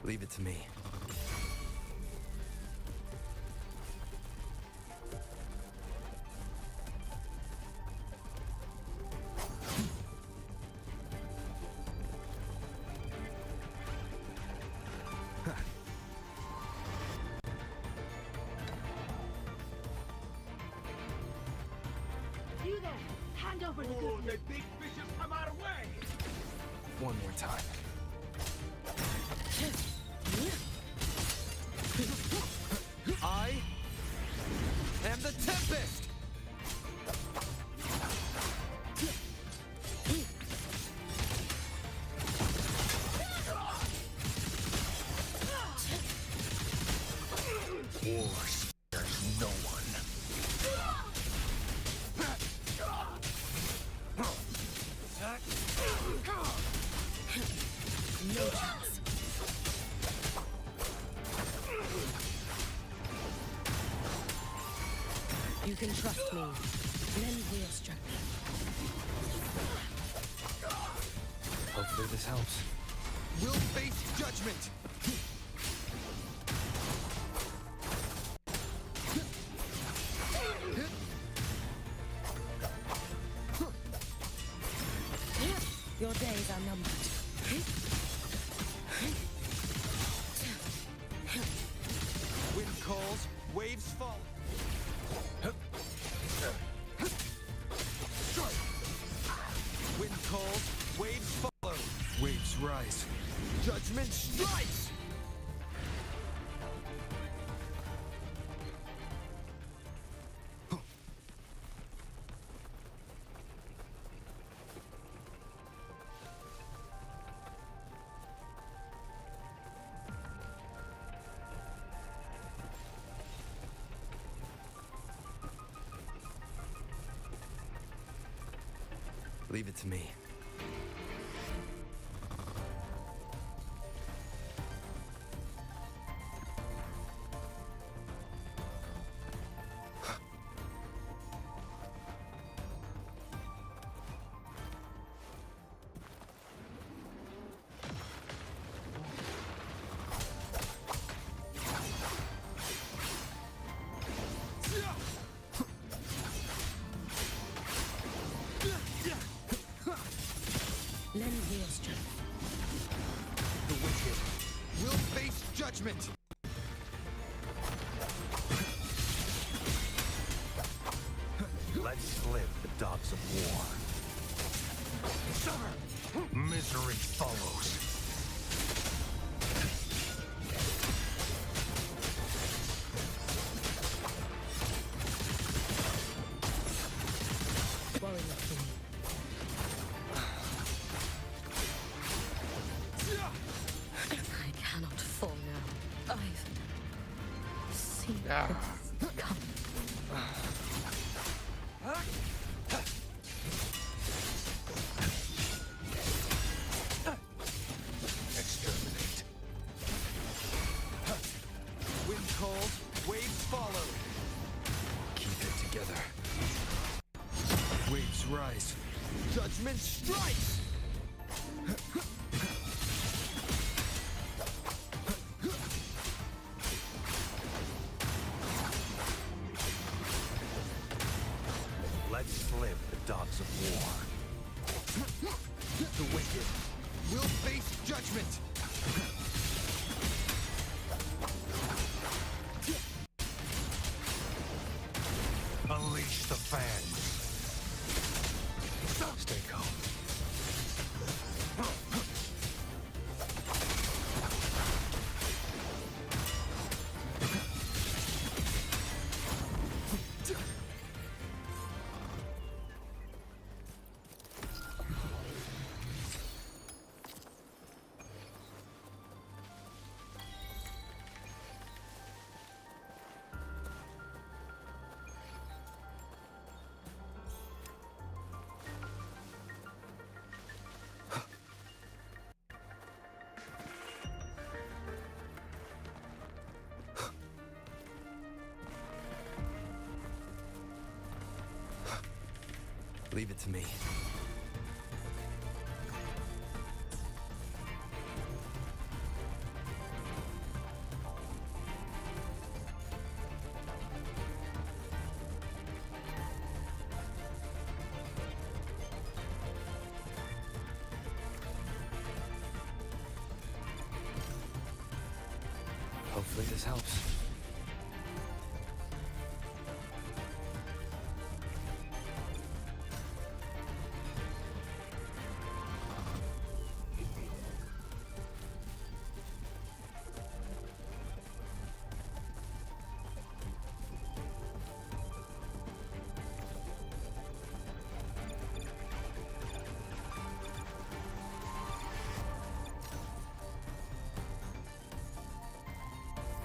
Speaker 13: Leave it to me.
Speaker 17: You there! Hand over the good loot.
Speaker 4: The big fishes come our way!
Speaker 13: One more time. I am the Tempest!
Speaker 4: War spares no one.
Speaker 16: No chance. You can trust me. Lend me your strength.
Speaker 13: Hopefully this helps.
Speaker 7: We'll face judgment!
Speaker 16: Your days are numbered.
Speaker 7: Wind calls, waves fall. Wind calls, waves follow. Waves rise. Judgment strikes!
Speaker 13: Leave it to me.
Speaker 16: Lend me your strength.
Speaker 7: The wicked will face judgment!
Speaker 4: Let's live the dogs of war. Misery follows.
Speaker 16: Worry not for me. I cannot fall now. I've seen this come.
Speaker 7: Exterminate. Wind calls, waves follow. Keep it together. Waves rise. Judgment strikes!
Speaker 13: Leave it to me. Hopefully this helps.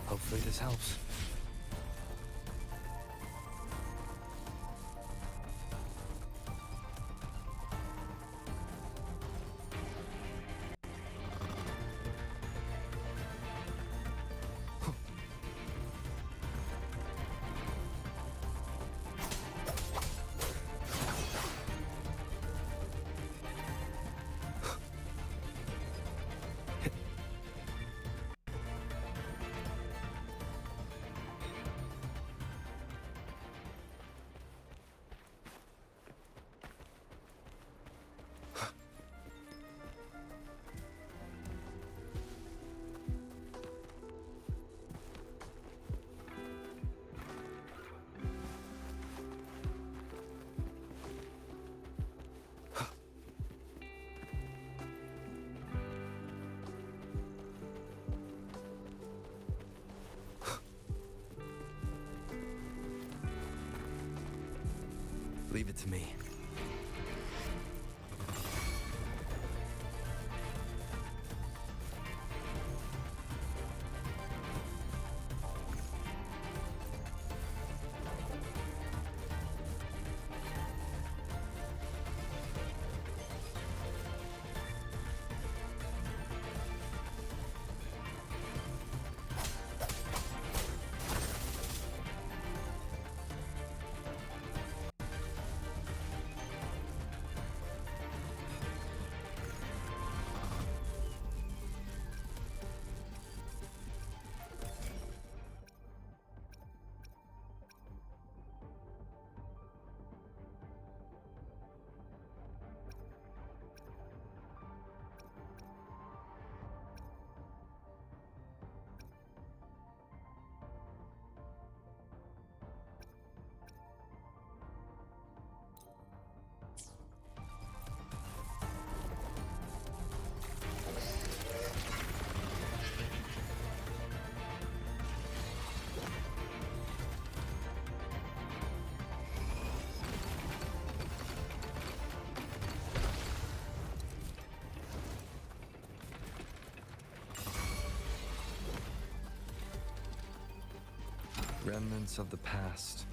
Speaker 13: Hopefully this helps. Leave it to me. Remnants of the past.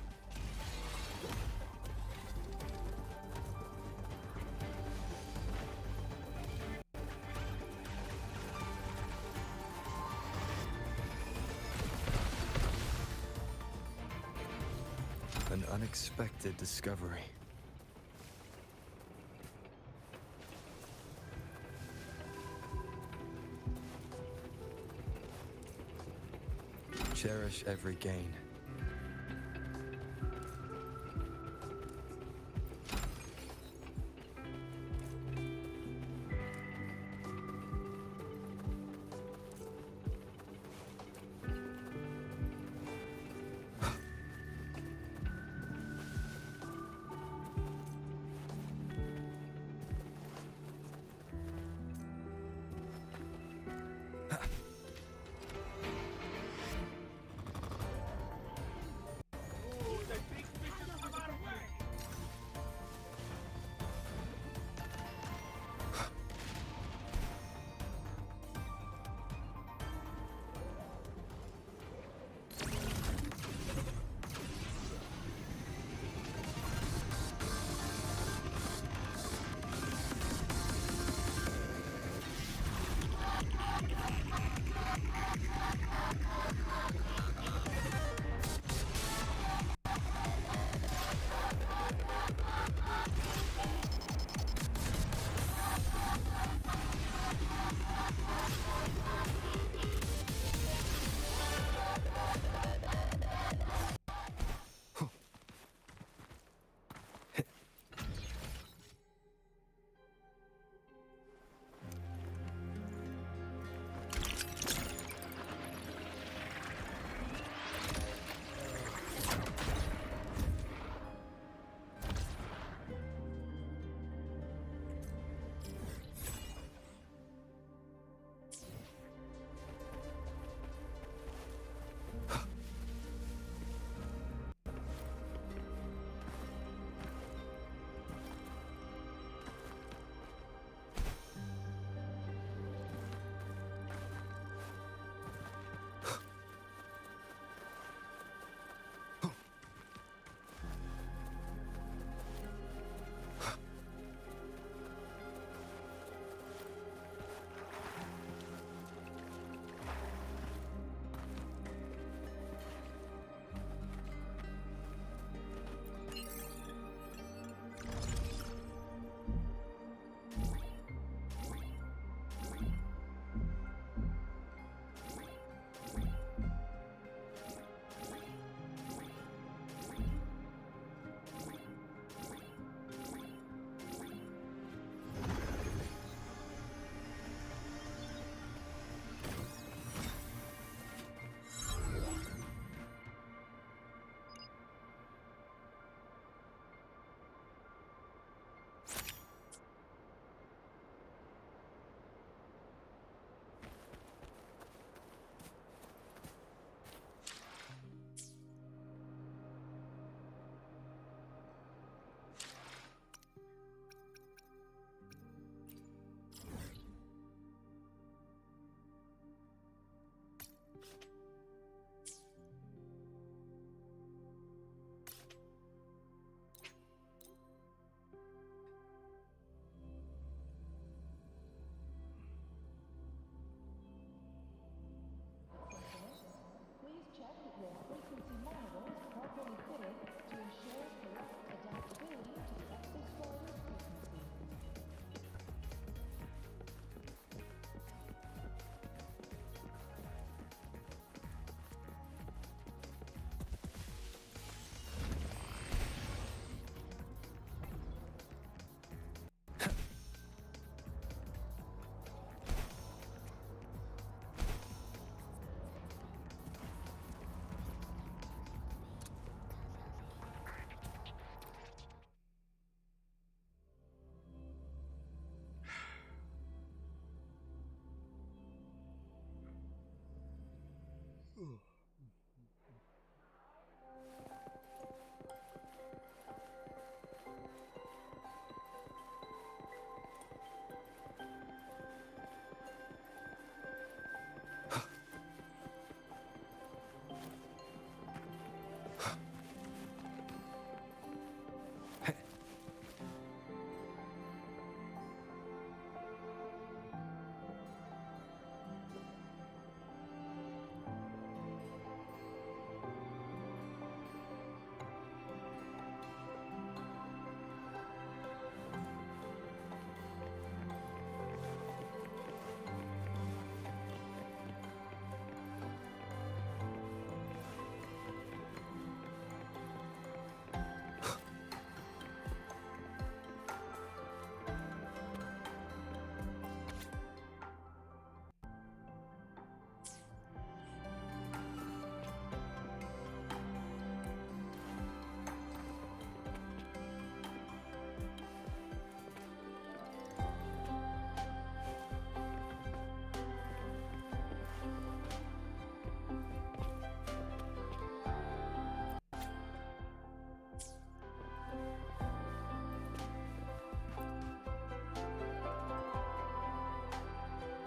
Speaker 13: An unexpected discovery. Cherish every gain.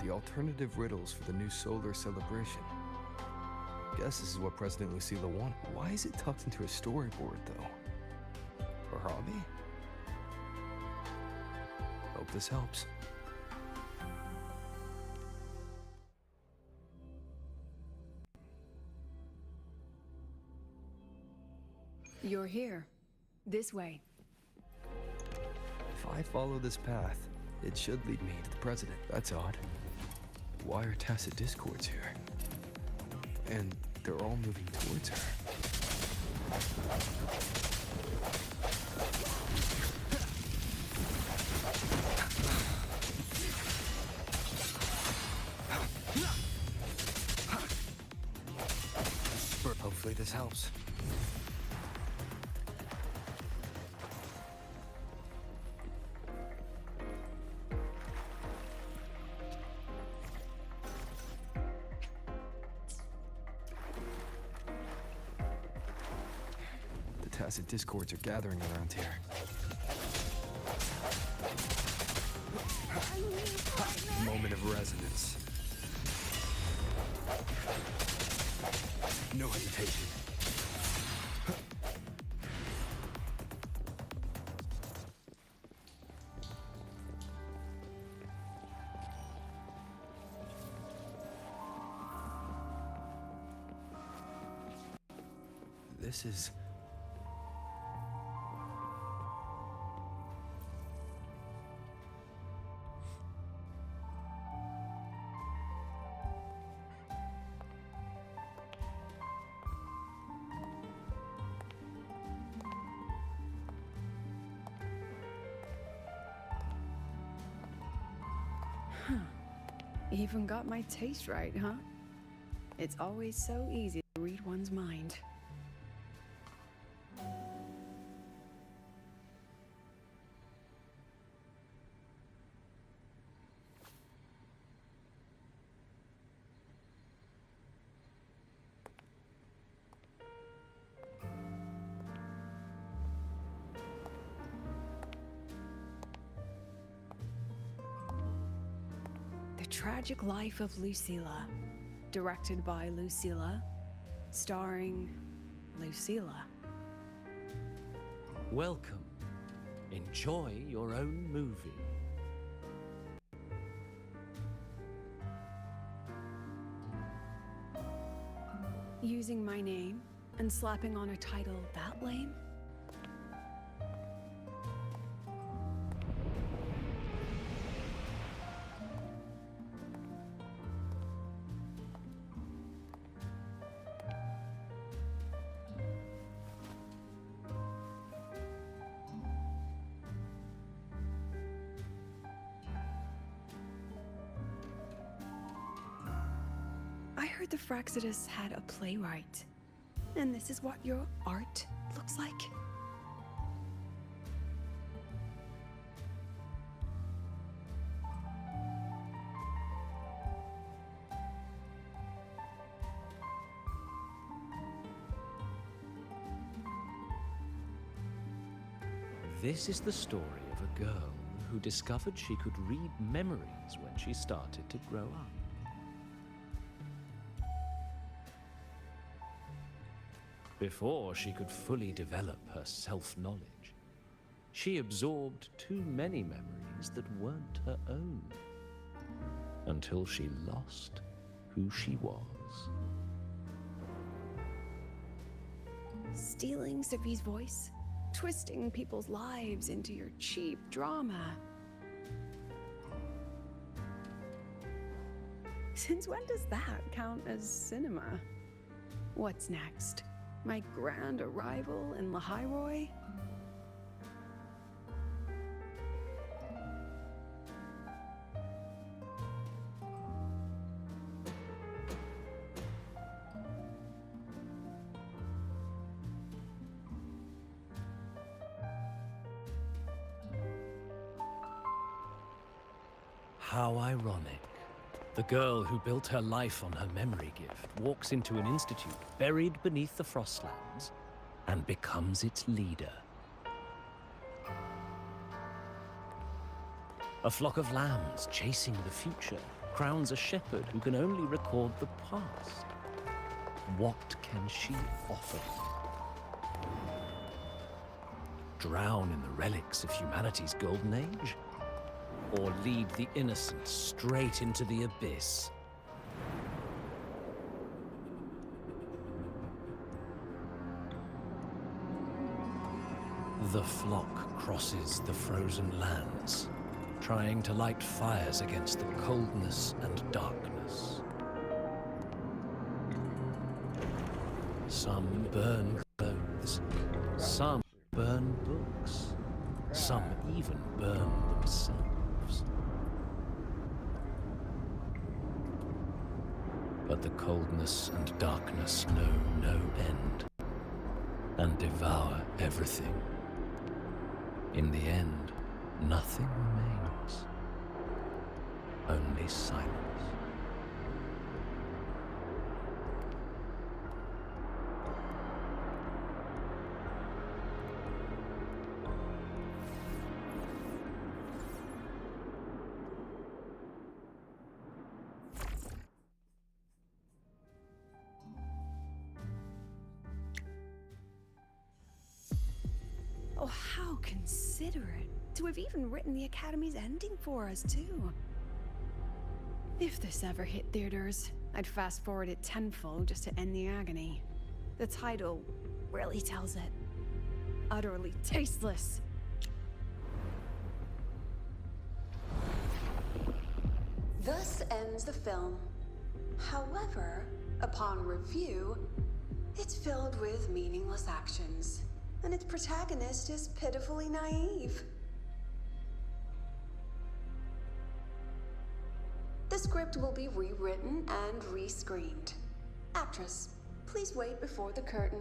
Speaker 13: The alternative riddles for the new solar celebration. Guess this is what President Lucila wanted. Why is it tucked into a storyboard, though? Her hobby? Hope this helps.
Speaker 6: You're here. This way.
Speaker 13: If I follow this path, it should lead me to the president. That's odd. Why are tacit discords here? And they're all moving towards her. Hopefully this helps. The tacit discords are gathering around here. Moment of resonance. No hesitation. This is...
Speaker 6: Even got my taste right, huh? It's always so easy to read one's mind. The Tragic Life of Lucila, directed by Lucila, starring Lucila.
Speaker 12: Welcome. Enjoy your own movie.
Speaker 6: Using my name and slapping on a title that lame? I heard the Fraxidus had a playwright. And this is what your art looks like?
Speaker 12: This is the story of a girl who discovered she could read memories when she started to grow up. Before she could fully develop her self-knowledge, she absorbed too many memories that weren't her own, until she lost who she was.
Speaker 6: Stealing Sophie's voice? Twisting people's lives into your cheap drama? Since when does that count as cinema? What's next? My grand arrival in Lahairoi?
Speaker 12: How ironic. The girl who built her life on her memory gift walks into an institute buried beneath the Frostlands and becomes its leader. A flock of lambs chasing the future crowns a shepherd who can only record the past. What can she offer? Drown in the relics of humanity's golden age? Or lead the innocent straight into the abyss? The flock crosses the frozen lands, trying to light fires against the coldness and darkness. Some burn clothes, some burn books, some even burn themselves. But the coldness and darkness know no end, and devour everything. In the end, nothing remains, only silence.
Speaker 6: Oh, how considerate to have even written the Academy's ending for us, too. If this ever hit theaters, I'd fast forward it tenfold just to end the agony. The title really tells it. Utterly tasteless.
Speaker 18: Thus ends the film. However, upon review, it's filled with meaningless actions, and its protagonist is pitifully naive. The script will be rewritten and rescreened. Actress, please wait before the curtain.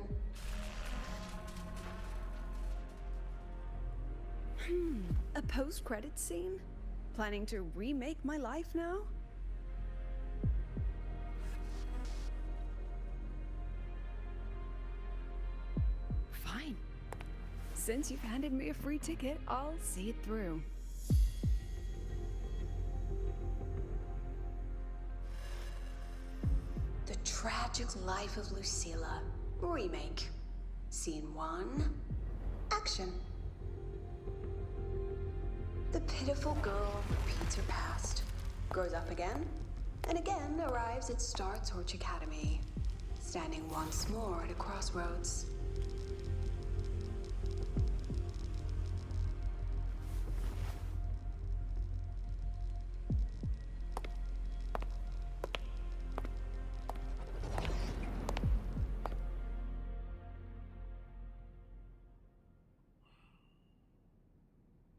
Speaker 6: A post-credit scene? Planning to remake my life now? Fine. Since you've handed me a free ticket, I'll see it through.
Speaker 18: The Tragic Life of Lucilla. Remake. Scene 1. Action. The pitiful girl repeats her past, grows up again, and again arrives at Star Torch Academy, standing once more at a crossroads.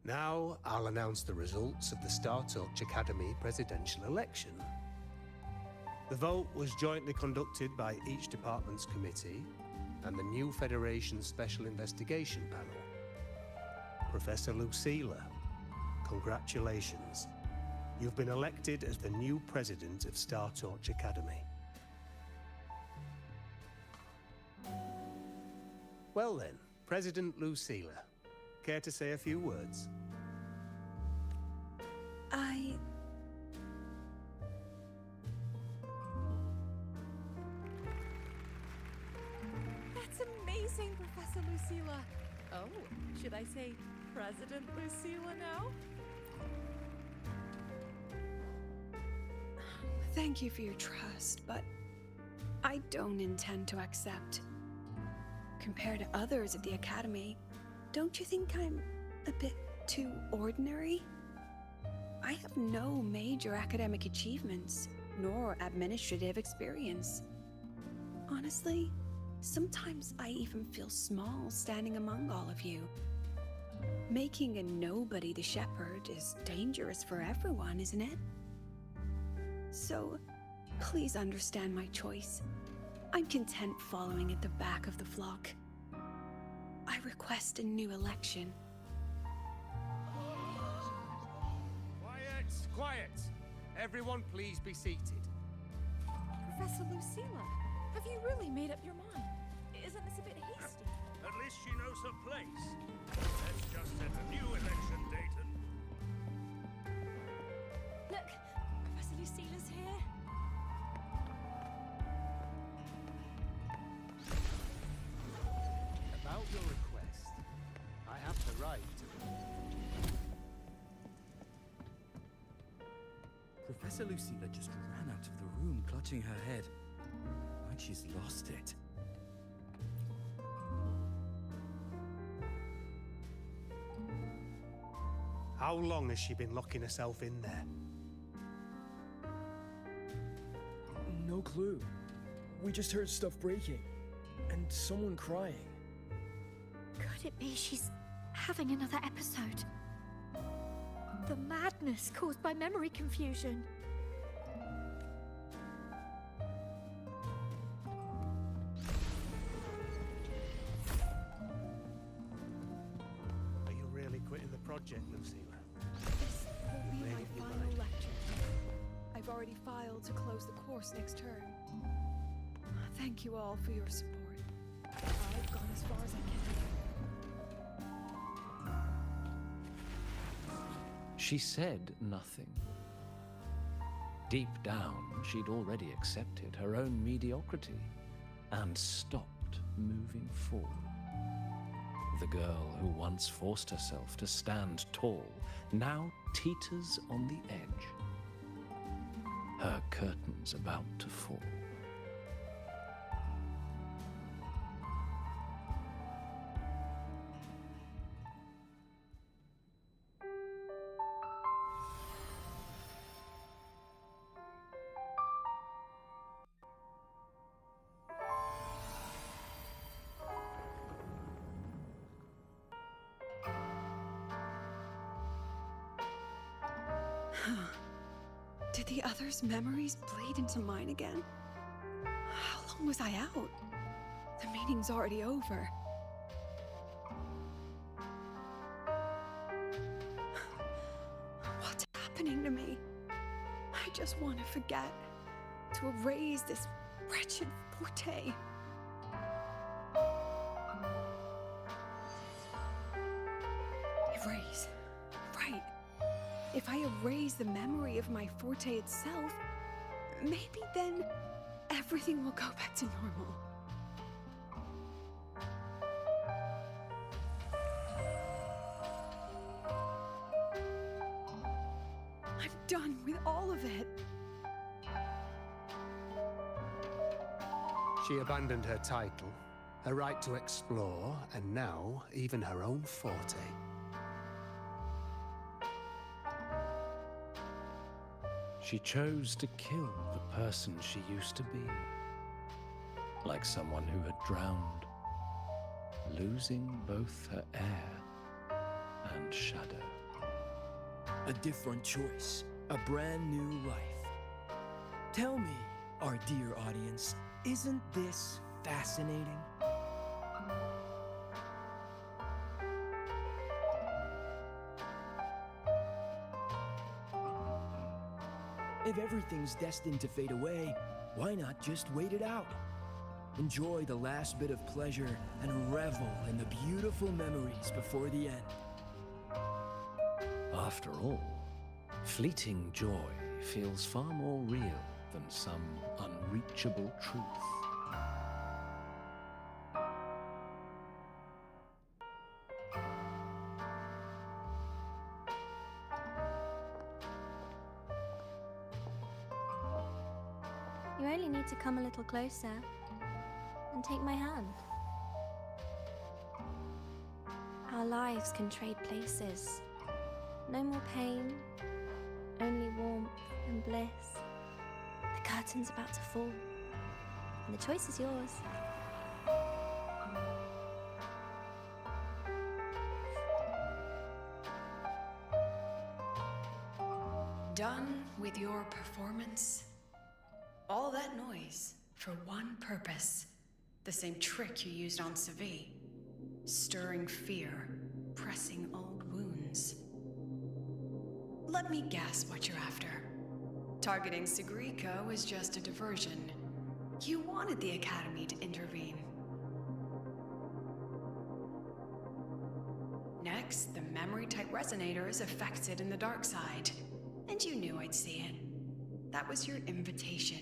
Speaker 10: Now, I'll announce the results of the Star Torch Academy presidential election. The vote was jointly conducted by each department's committee and the new Federation's Special Investigation Panel. Professor Lucilla, congratulations. You've been elected as the new president of Star Torch Academy. Well then, President Lucilla, care to say a few words?
Speaker 2: That's amazing, Professor Lucilla. Oh, should I say President Lucilla now?
Speaker 6: Thank you for your trust, but I don't intend to accept. Compared to others at the Academy, don't you think I'm a bit too ordinary? I have no major academic achievements, nor administrative experience. Honestly, sometimes I even feel small standing among all of you. Making a nobody the shepherd is dangerous for everyone, isn't it? So, please understand my choice. I'm content following at the back of the flock. I request a new election.
Speaker 10: Quiet! Quiet! Everyone please be seated.
Speaker 2: Professor Lucilla, have you really made up your mind? Isn't this a bit hasty?
Speaker 4: At least she knows her place. Let's just set a new election date and...
Speaker 2: Look, Professor Lucila's here.
Speaker 10: About your request, I have the right to...
Speaker 9: Professor Lucila just ran out of the room, clutching her head, like she's lost it.
Speaker 10: How long has she been locking herself in there?
Speaker 19: No clue. We just heard stuff breaking. And someone crying.
Speaker 3: Could it be she's having another episode? The madness caused by memory confusion.
Speaker 10: Are you really quitting the project, Lucila?
Speaker 6: This will be my final lecture. I've already filed to close the course next term. Thank you all for your support. I've gone as far as I can.
Speaker 12: She said nothing. Deep down, she'd already accepted her own mediocrity and stopped moving forward. The girl who once forced herself to stand tall now teeters on the edge. Her curtains about to fall.
Speaker 6: Did the others' memories bleed into mine again? How long was I out? The meeting's already over. What's happening to me? I just want to forget. To erase this wretched forte. Erase. Right. If I erase the memory of my forte itself, maybe then everything will go back to normal. I'm done with all of it.
Speaker 10: She abandoned her title, her right to explore, and now even her own forte.
Speaker 12: She chose to kill the person she used to be. Like someone who had drowned, losing both her air and shadow.
Speaker 19: A different choice. A brand new life. Tell me, our dear audience, isn't this fascinating? If everything's destined to fade away, why not just wait it out? Enjoy the last bit of pleasure and revel in the beautiful memories before the end.
Speaker 12: After all, fleeting joy feels far more real than some unreachable truth.
Speaker 3: You only need to come a little closer and take my hand. Our lives can trade places. No more pain, only warmth and bliss. The curtain's about to fall, and the choice is yours.
Speaker 20: Done with your performance? All that noise for one purpose. The same trick you used on Savi. Stirring fear, pressing old wounds. Let me guess what you're after. Targeting Sigrika was just a diversion. You wanted the Academy to intervene. Next, the memory-type resonator is affected in the dark side. And you knew I'd see it. That was your invitation.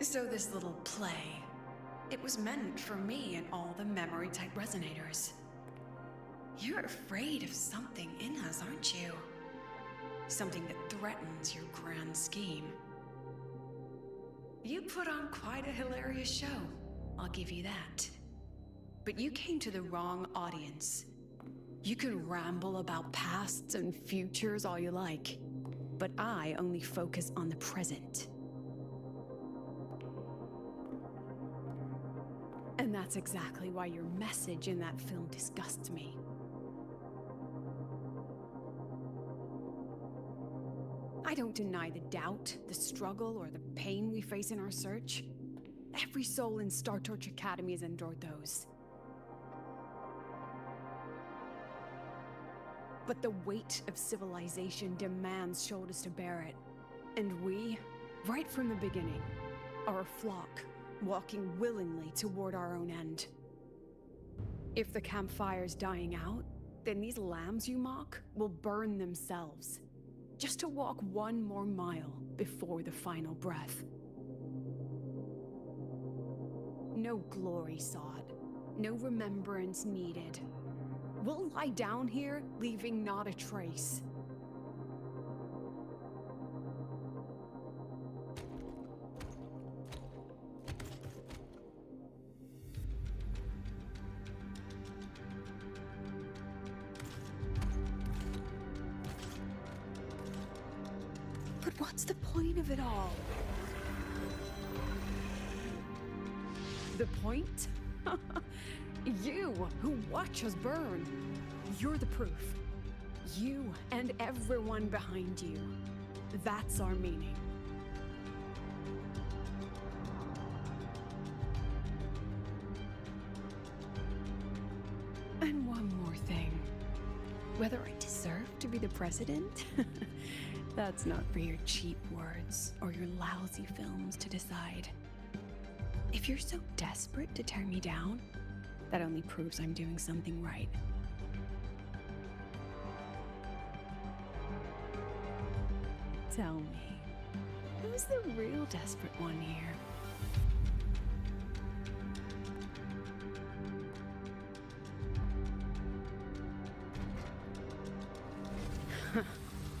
Speaker 20: So this little play, it was meant for me and all the memory-type resonators. You're afraid of something in us, aren't you? Something that threatens your grand scheme. You put on quite a hilarious show, I'll give you that. But you came to the wrong audience. You can ramble about pasts and futures all you like, but I only focus on the present. And that's exactly why your message in that film disgusts me. I don't deny the doubt, the struggle, or the pain we face in our search. Every soul in Star Torch Academy has endured those. But the weight of civilization demands shoulders to bear it. And we, right from the beginning, are a flock, walking willingly toward our own end. If the campfire's dying out, then these lambs you mock will burn themselves, just to walk one more mile before the final breath. No glory sought, no remembrance needed. We'll lie down here, leaving not a trace. But what's the point of it all? The point? You, who watch us burn. You're the proof. You and everyone behind you. That's our meaning. And one more thing. Whether I deserve to be the president? That's not for your cheap words or your lousy films to decide. If you're so desperate to tear me down, that only proves I'm doing something right. Tell me, who's the real desperate one here?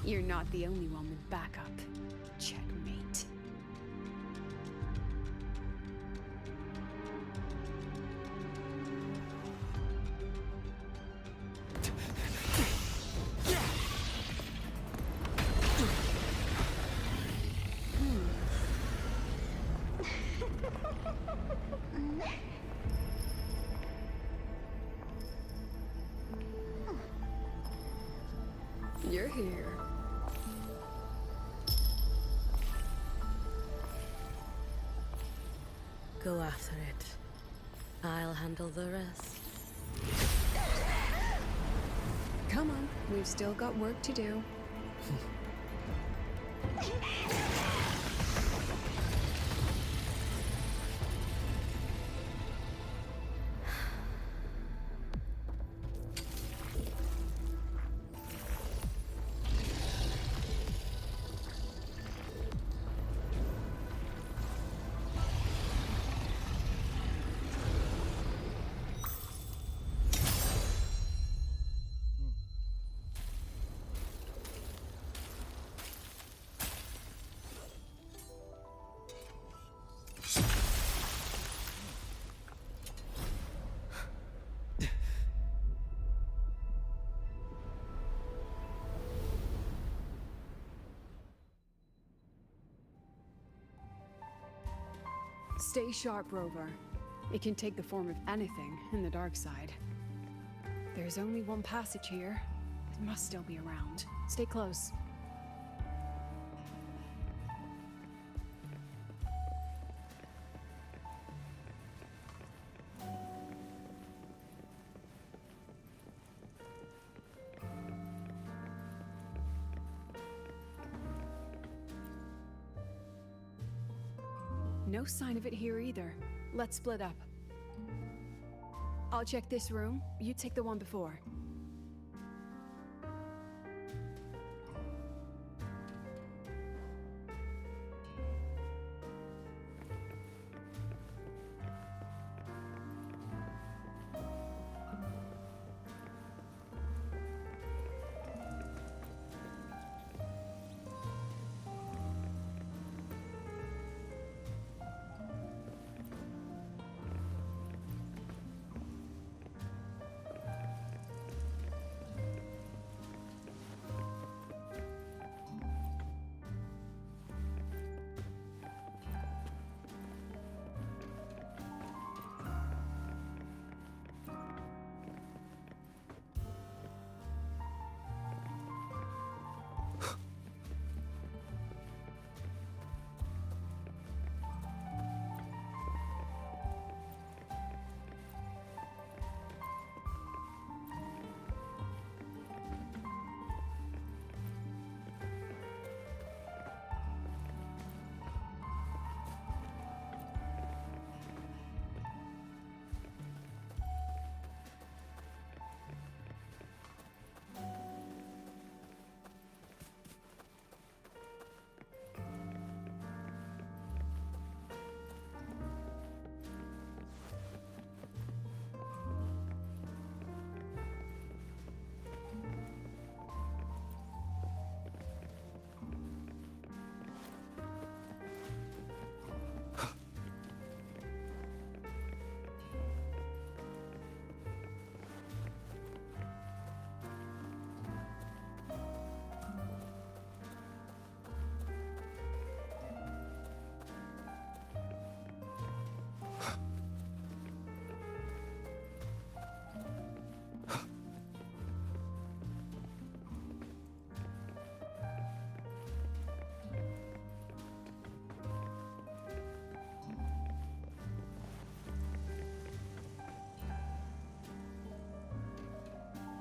Speaker 20: You're not the only one with backup. Checkmate. You're here.
Speaker 16: Go after it. I'll handle the rest.
Speaker 20: Come on, we've still got work to do. Stay sharp, Rover. It can take the form of anything in the dark side. There's only one passage here. It must still be around. Stay close. No sign of it here either. Let's split up. I'll check this room. You take the one before.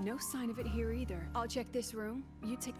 Speaker 6: No sign of it here either. I'll check this room. You take...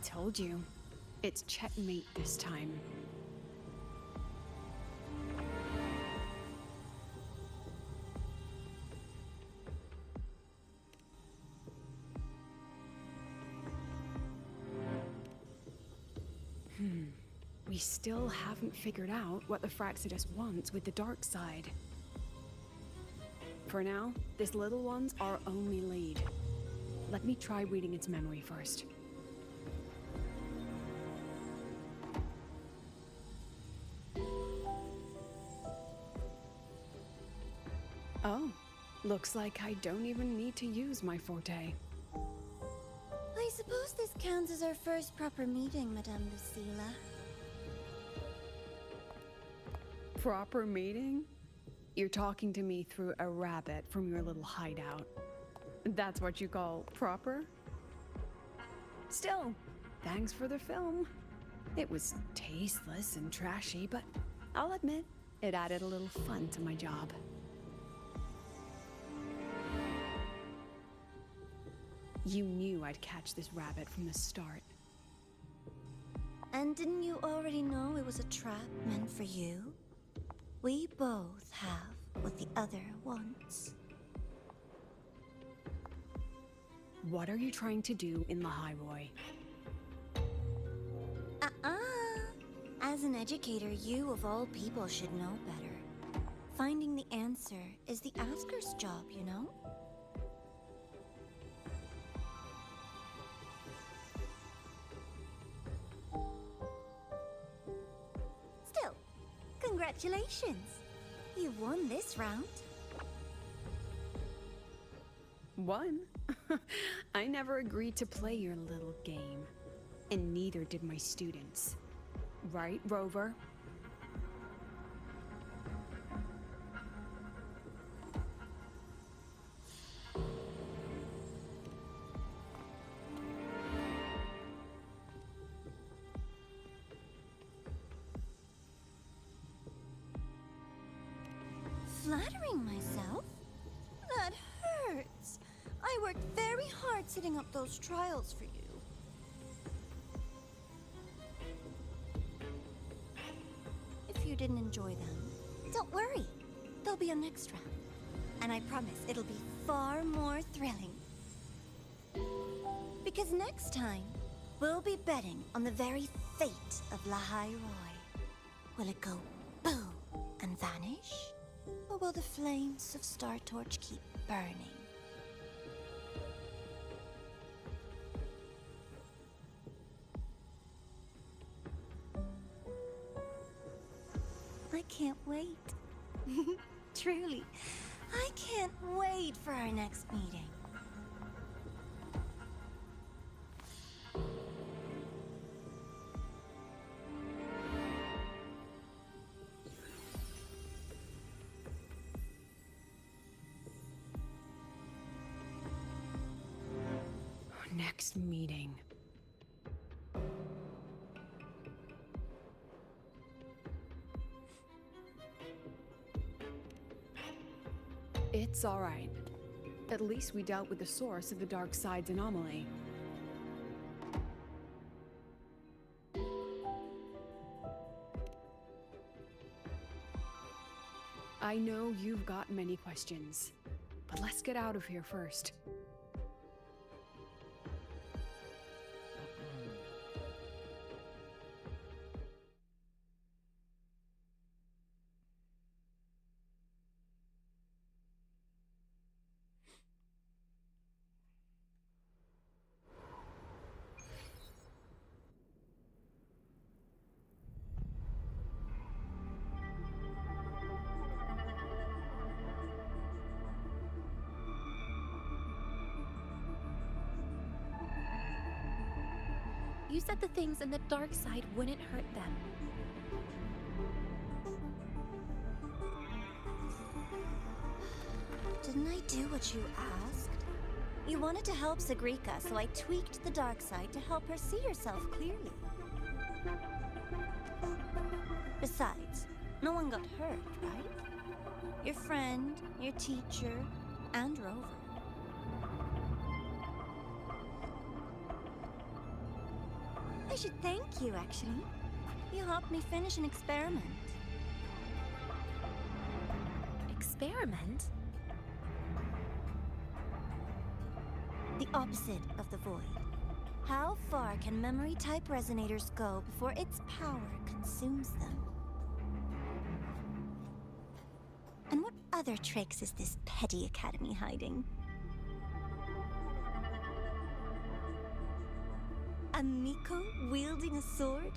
Speaker 6: Told you. It's checkmate this time. We still haven't figured out what the Fraxidus wants with the dark side. For now, this little one's our only lead. Let me try reading its memory first. Oh, looks like I don't even need to use my forte.
Speaker 3: I suppose this counts as our first proper meeting, Madame Lucilla.
Speaker 6: Proper meeting? You're talking to me through a rabbit from your little hideout. That's what you call proper? Still, thanks for the film. It was tasteless and trashy, but I'll admit, it added a little fun to my job. You knew I'd catch this rabbit from the start.
Speaker 3: And didn't you already know it was a trap meant for you? We both have what the other wants.
Speaker 6: What are you trying to do in the Highroy?
Speaker 3: As an educator, you of all people should know better. Finding the answer is the asker's job, you know? Still, congratulations! You won this round.
Speaker 6: Won? I never agreed to play your little game. And neither did my students. Right, Rover?
Speaker 3: Flattering myself? That hurts. I worked very hard setting up those trials for you. If you didn't enjoy them, don't worry. There'll be a next round. And I promise it'll be far more thrilling. Because next time, we'll be betting on the very fate of La Roy. Will it go boom and vanish? Or will the flames of Star Torch keep burning? I can't wait. Truly, I can't wait for our next meeting.
Speaker 6: next meeting. It's all right. At least we dealt with the source of the dark side's anomaly. I know you've got many questions, but let's get out of here first.
Speaker 1: You said the things in the dark side wouldn't hurt them.
Speaker 21: Didn't I do what you asked? You wanted to help Sagrika, so I tweaked the dark side to help her see herself clearly. Besides, no one got hurt, right? Your friend, your teacher, and Rover. I should thank you, actually. You helped me finish an experiment.
Speaker 1: Experiment?
Speaker 21: The opposite of the void. How far can memory-type resonators go before its power consumes them? And what other tricks is this petty academy hiding? A Miko wielding a sword?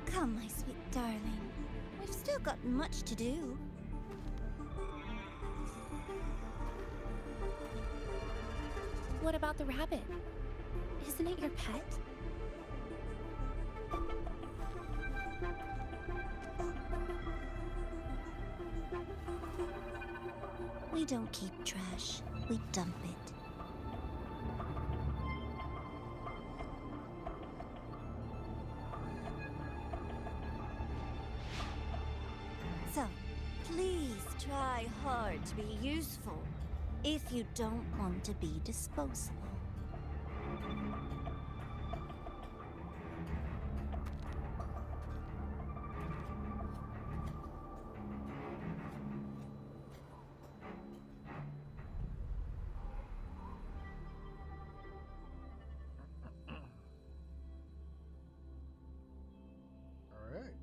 Speaker 21: Come, my sweet darling. We've still got much to do.
Speaker 1: What about the rabbit? Isn't it your pet?
Speaker 21: We don't keep trash. We dump it. So, please try hard to be useful if you don't want to be disposable.
Speaker 14: Alright.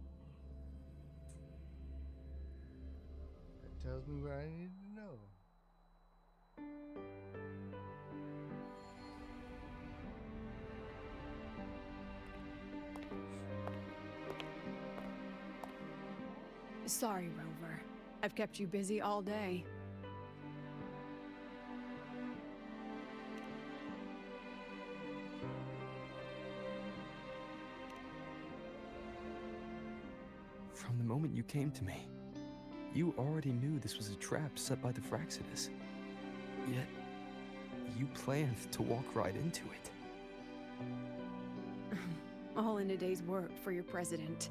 Speaker 14: That tells me what I need to know.
Speaker 6: Sorry, Rover. I've kept you busy all day.
Speaker 13: From the moment you came to me, you already knew this was a trap set by the Fraxidus. Yet, you planned to walk right into it.
Speaker 6: All in a day's work for your president.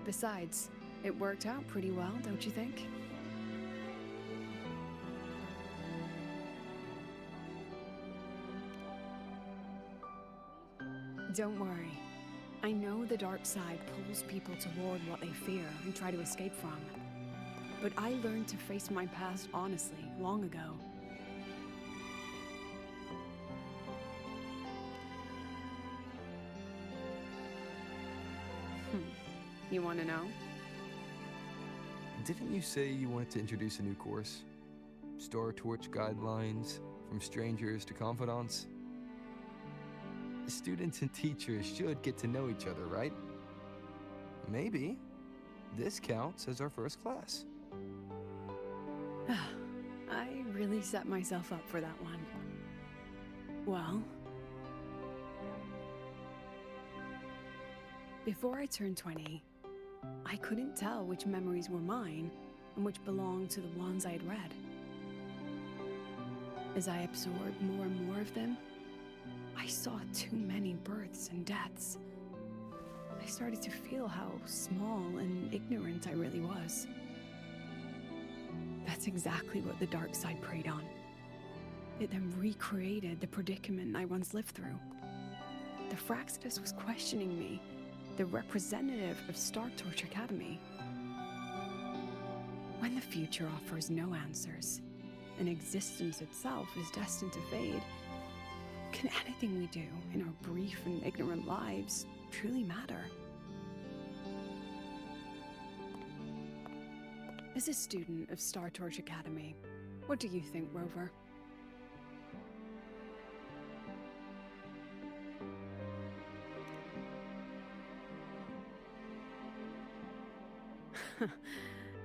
Speaker 6: Besides, it worked out pretty well, don't you think? Don't worry. I know the dark side pulls people toward what they fear and try to escape from. But I learned to face my past honestly long ago. You want to know?
Speaker 13: Didn't you say you wanted to introduce a new course? Star Torch guidelines, from strangers to confidants? Students and teachers should get to know each other, right? Maybe this counts as our first class.
Speaker 6: I really set myself up for that one. Well, before I turned 20, I couldn't tell which memories were mine and which belonged to the ones I'd read. As I absorbed more and more of them, I saw too many births and deaths. I started to feel how small and ignorant I really was. That's exactly what the dark side preyed on. It then recreated the predicament I once lived through. The Fraxidus was questioning me, the representative of Star Torch Academy. When the future offers no answers, and existence itself is destined to fade, can anything we do in our brief and ignorant lives truly matter? As a student of Star Torch Academy, what do you think, Rover?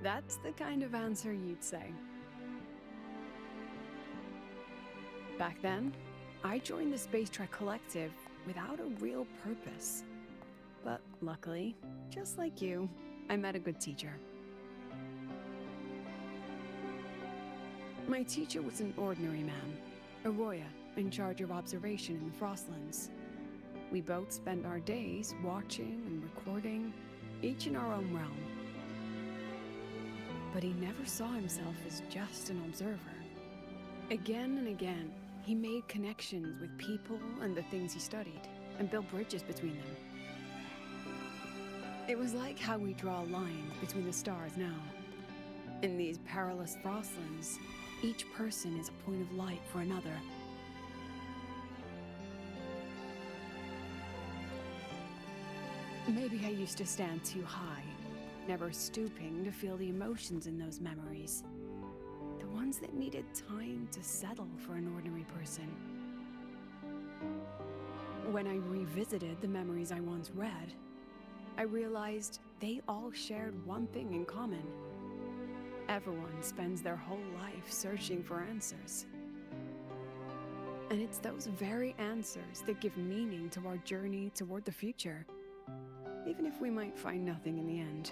Speaker 6: That's the kind of answer you'd say. Back then, I joined the Space Trek Collective without a real purpose. But luckily, just like you, I met a good teacher. My teacher was an ordinary man, Arroya, in charge of observation in the Frostlands. We both spent our days watching and recording, each in our own realm. But he never saw himself as just an observer. Again and again, he made connections with people and the things he studied, and built bridges between them. It was like how we draw lines between the stars now. In these perilous Frostlands, each person is a point of light for another. Maybe I used to stand too high, never stooping to feel the emotions in those memories. The ones that needed time to settle for an ordinary person. When I revisited the memories I once read, I realized they all shared one thing in common. Everyone spends their whole life searching for answers. And it's those very answers that give meaning to our journey toward the future, even if we might find nothing in the end.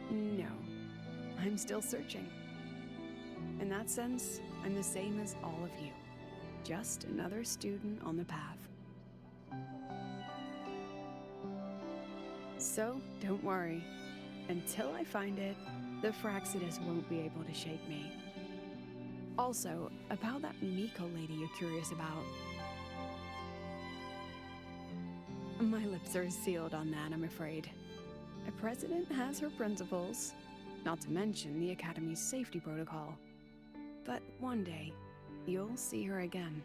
Speaker 6: No, I'm still searching. In that sense, I'm the same as all of you. Just another student on the path. So, don't worry. Until I find it, the Fraxidus won't be able to shake me. Also, about that Miko lady you're curious about. My lips are sealed on that, I'm afraid. A president has her principles, not to mention the Academy's safety protocol. But one day, you'll see her again.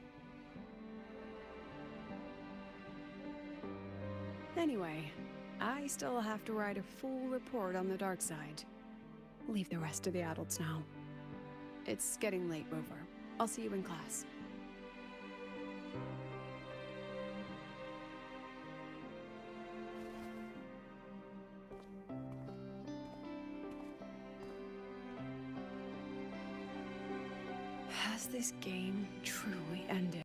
Speaker 6: Anyway, I still have to write a full report on the dark side. Leave the rest to the adults now. It's getting late, Rover. I'll see you in class. Has this game truly ended?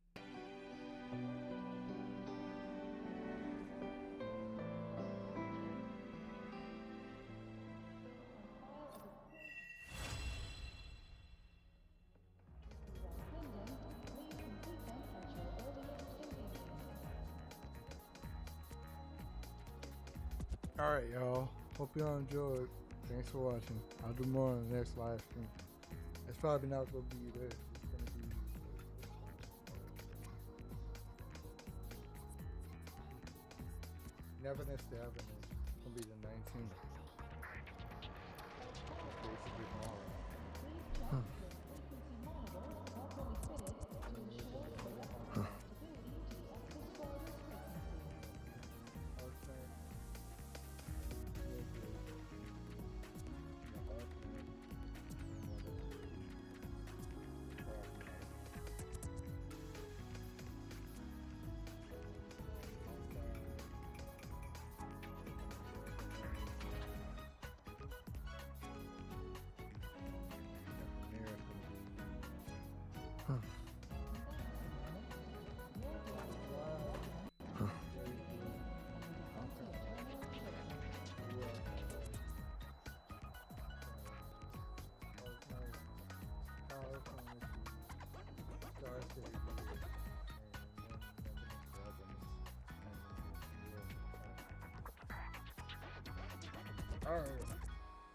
Speaker 14: Alright, y'all. Hope y'all enjoyed. Thanks for watching. I'll do more on the next live stream. It's probably not going to be this. It's going to be... Neverness to Everness. It's going to be the 19th. Basically tomorrow. Alright.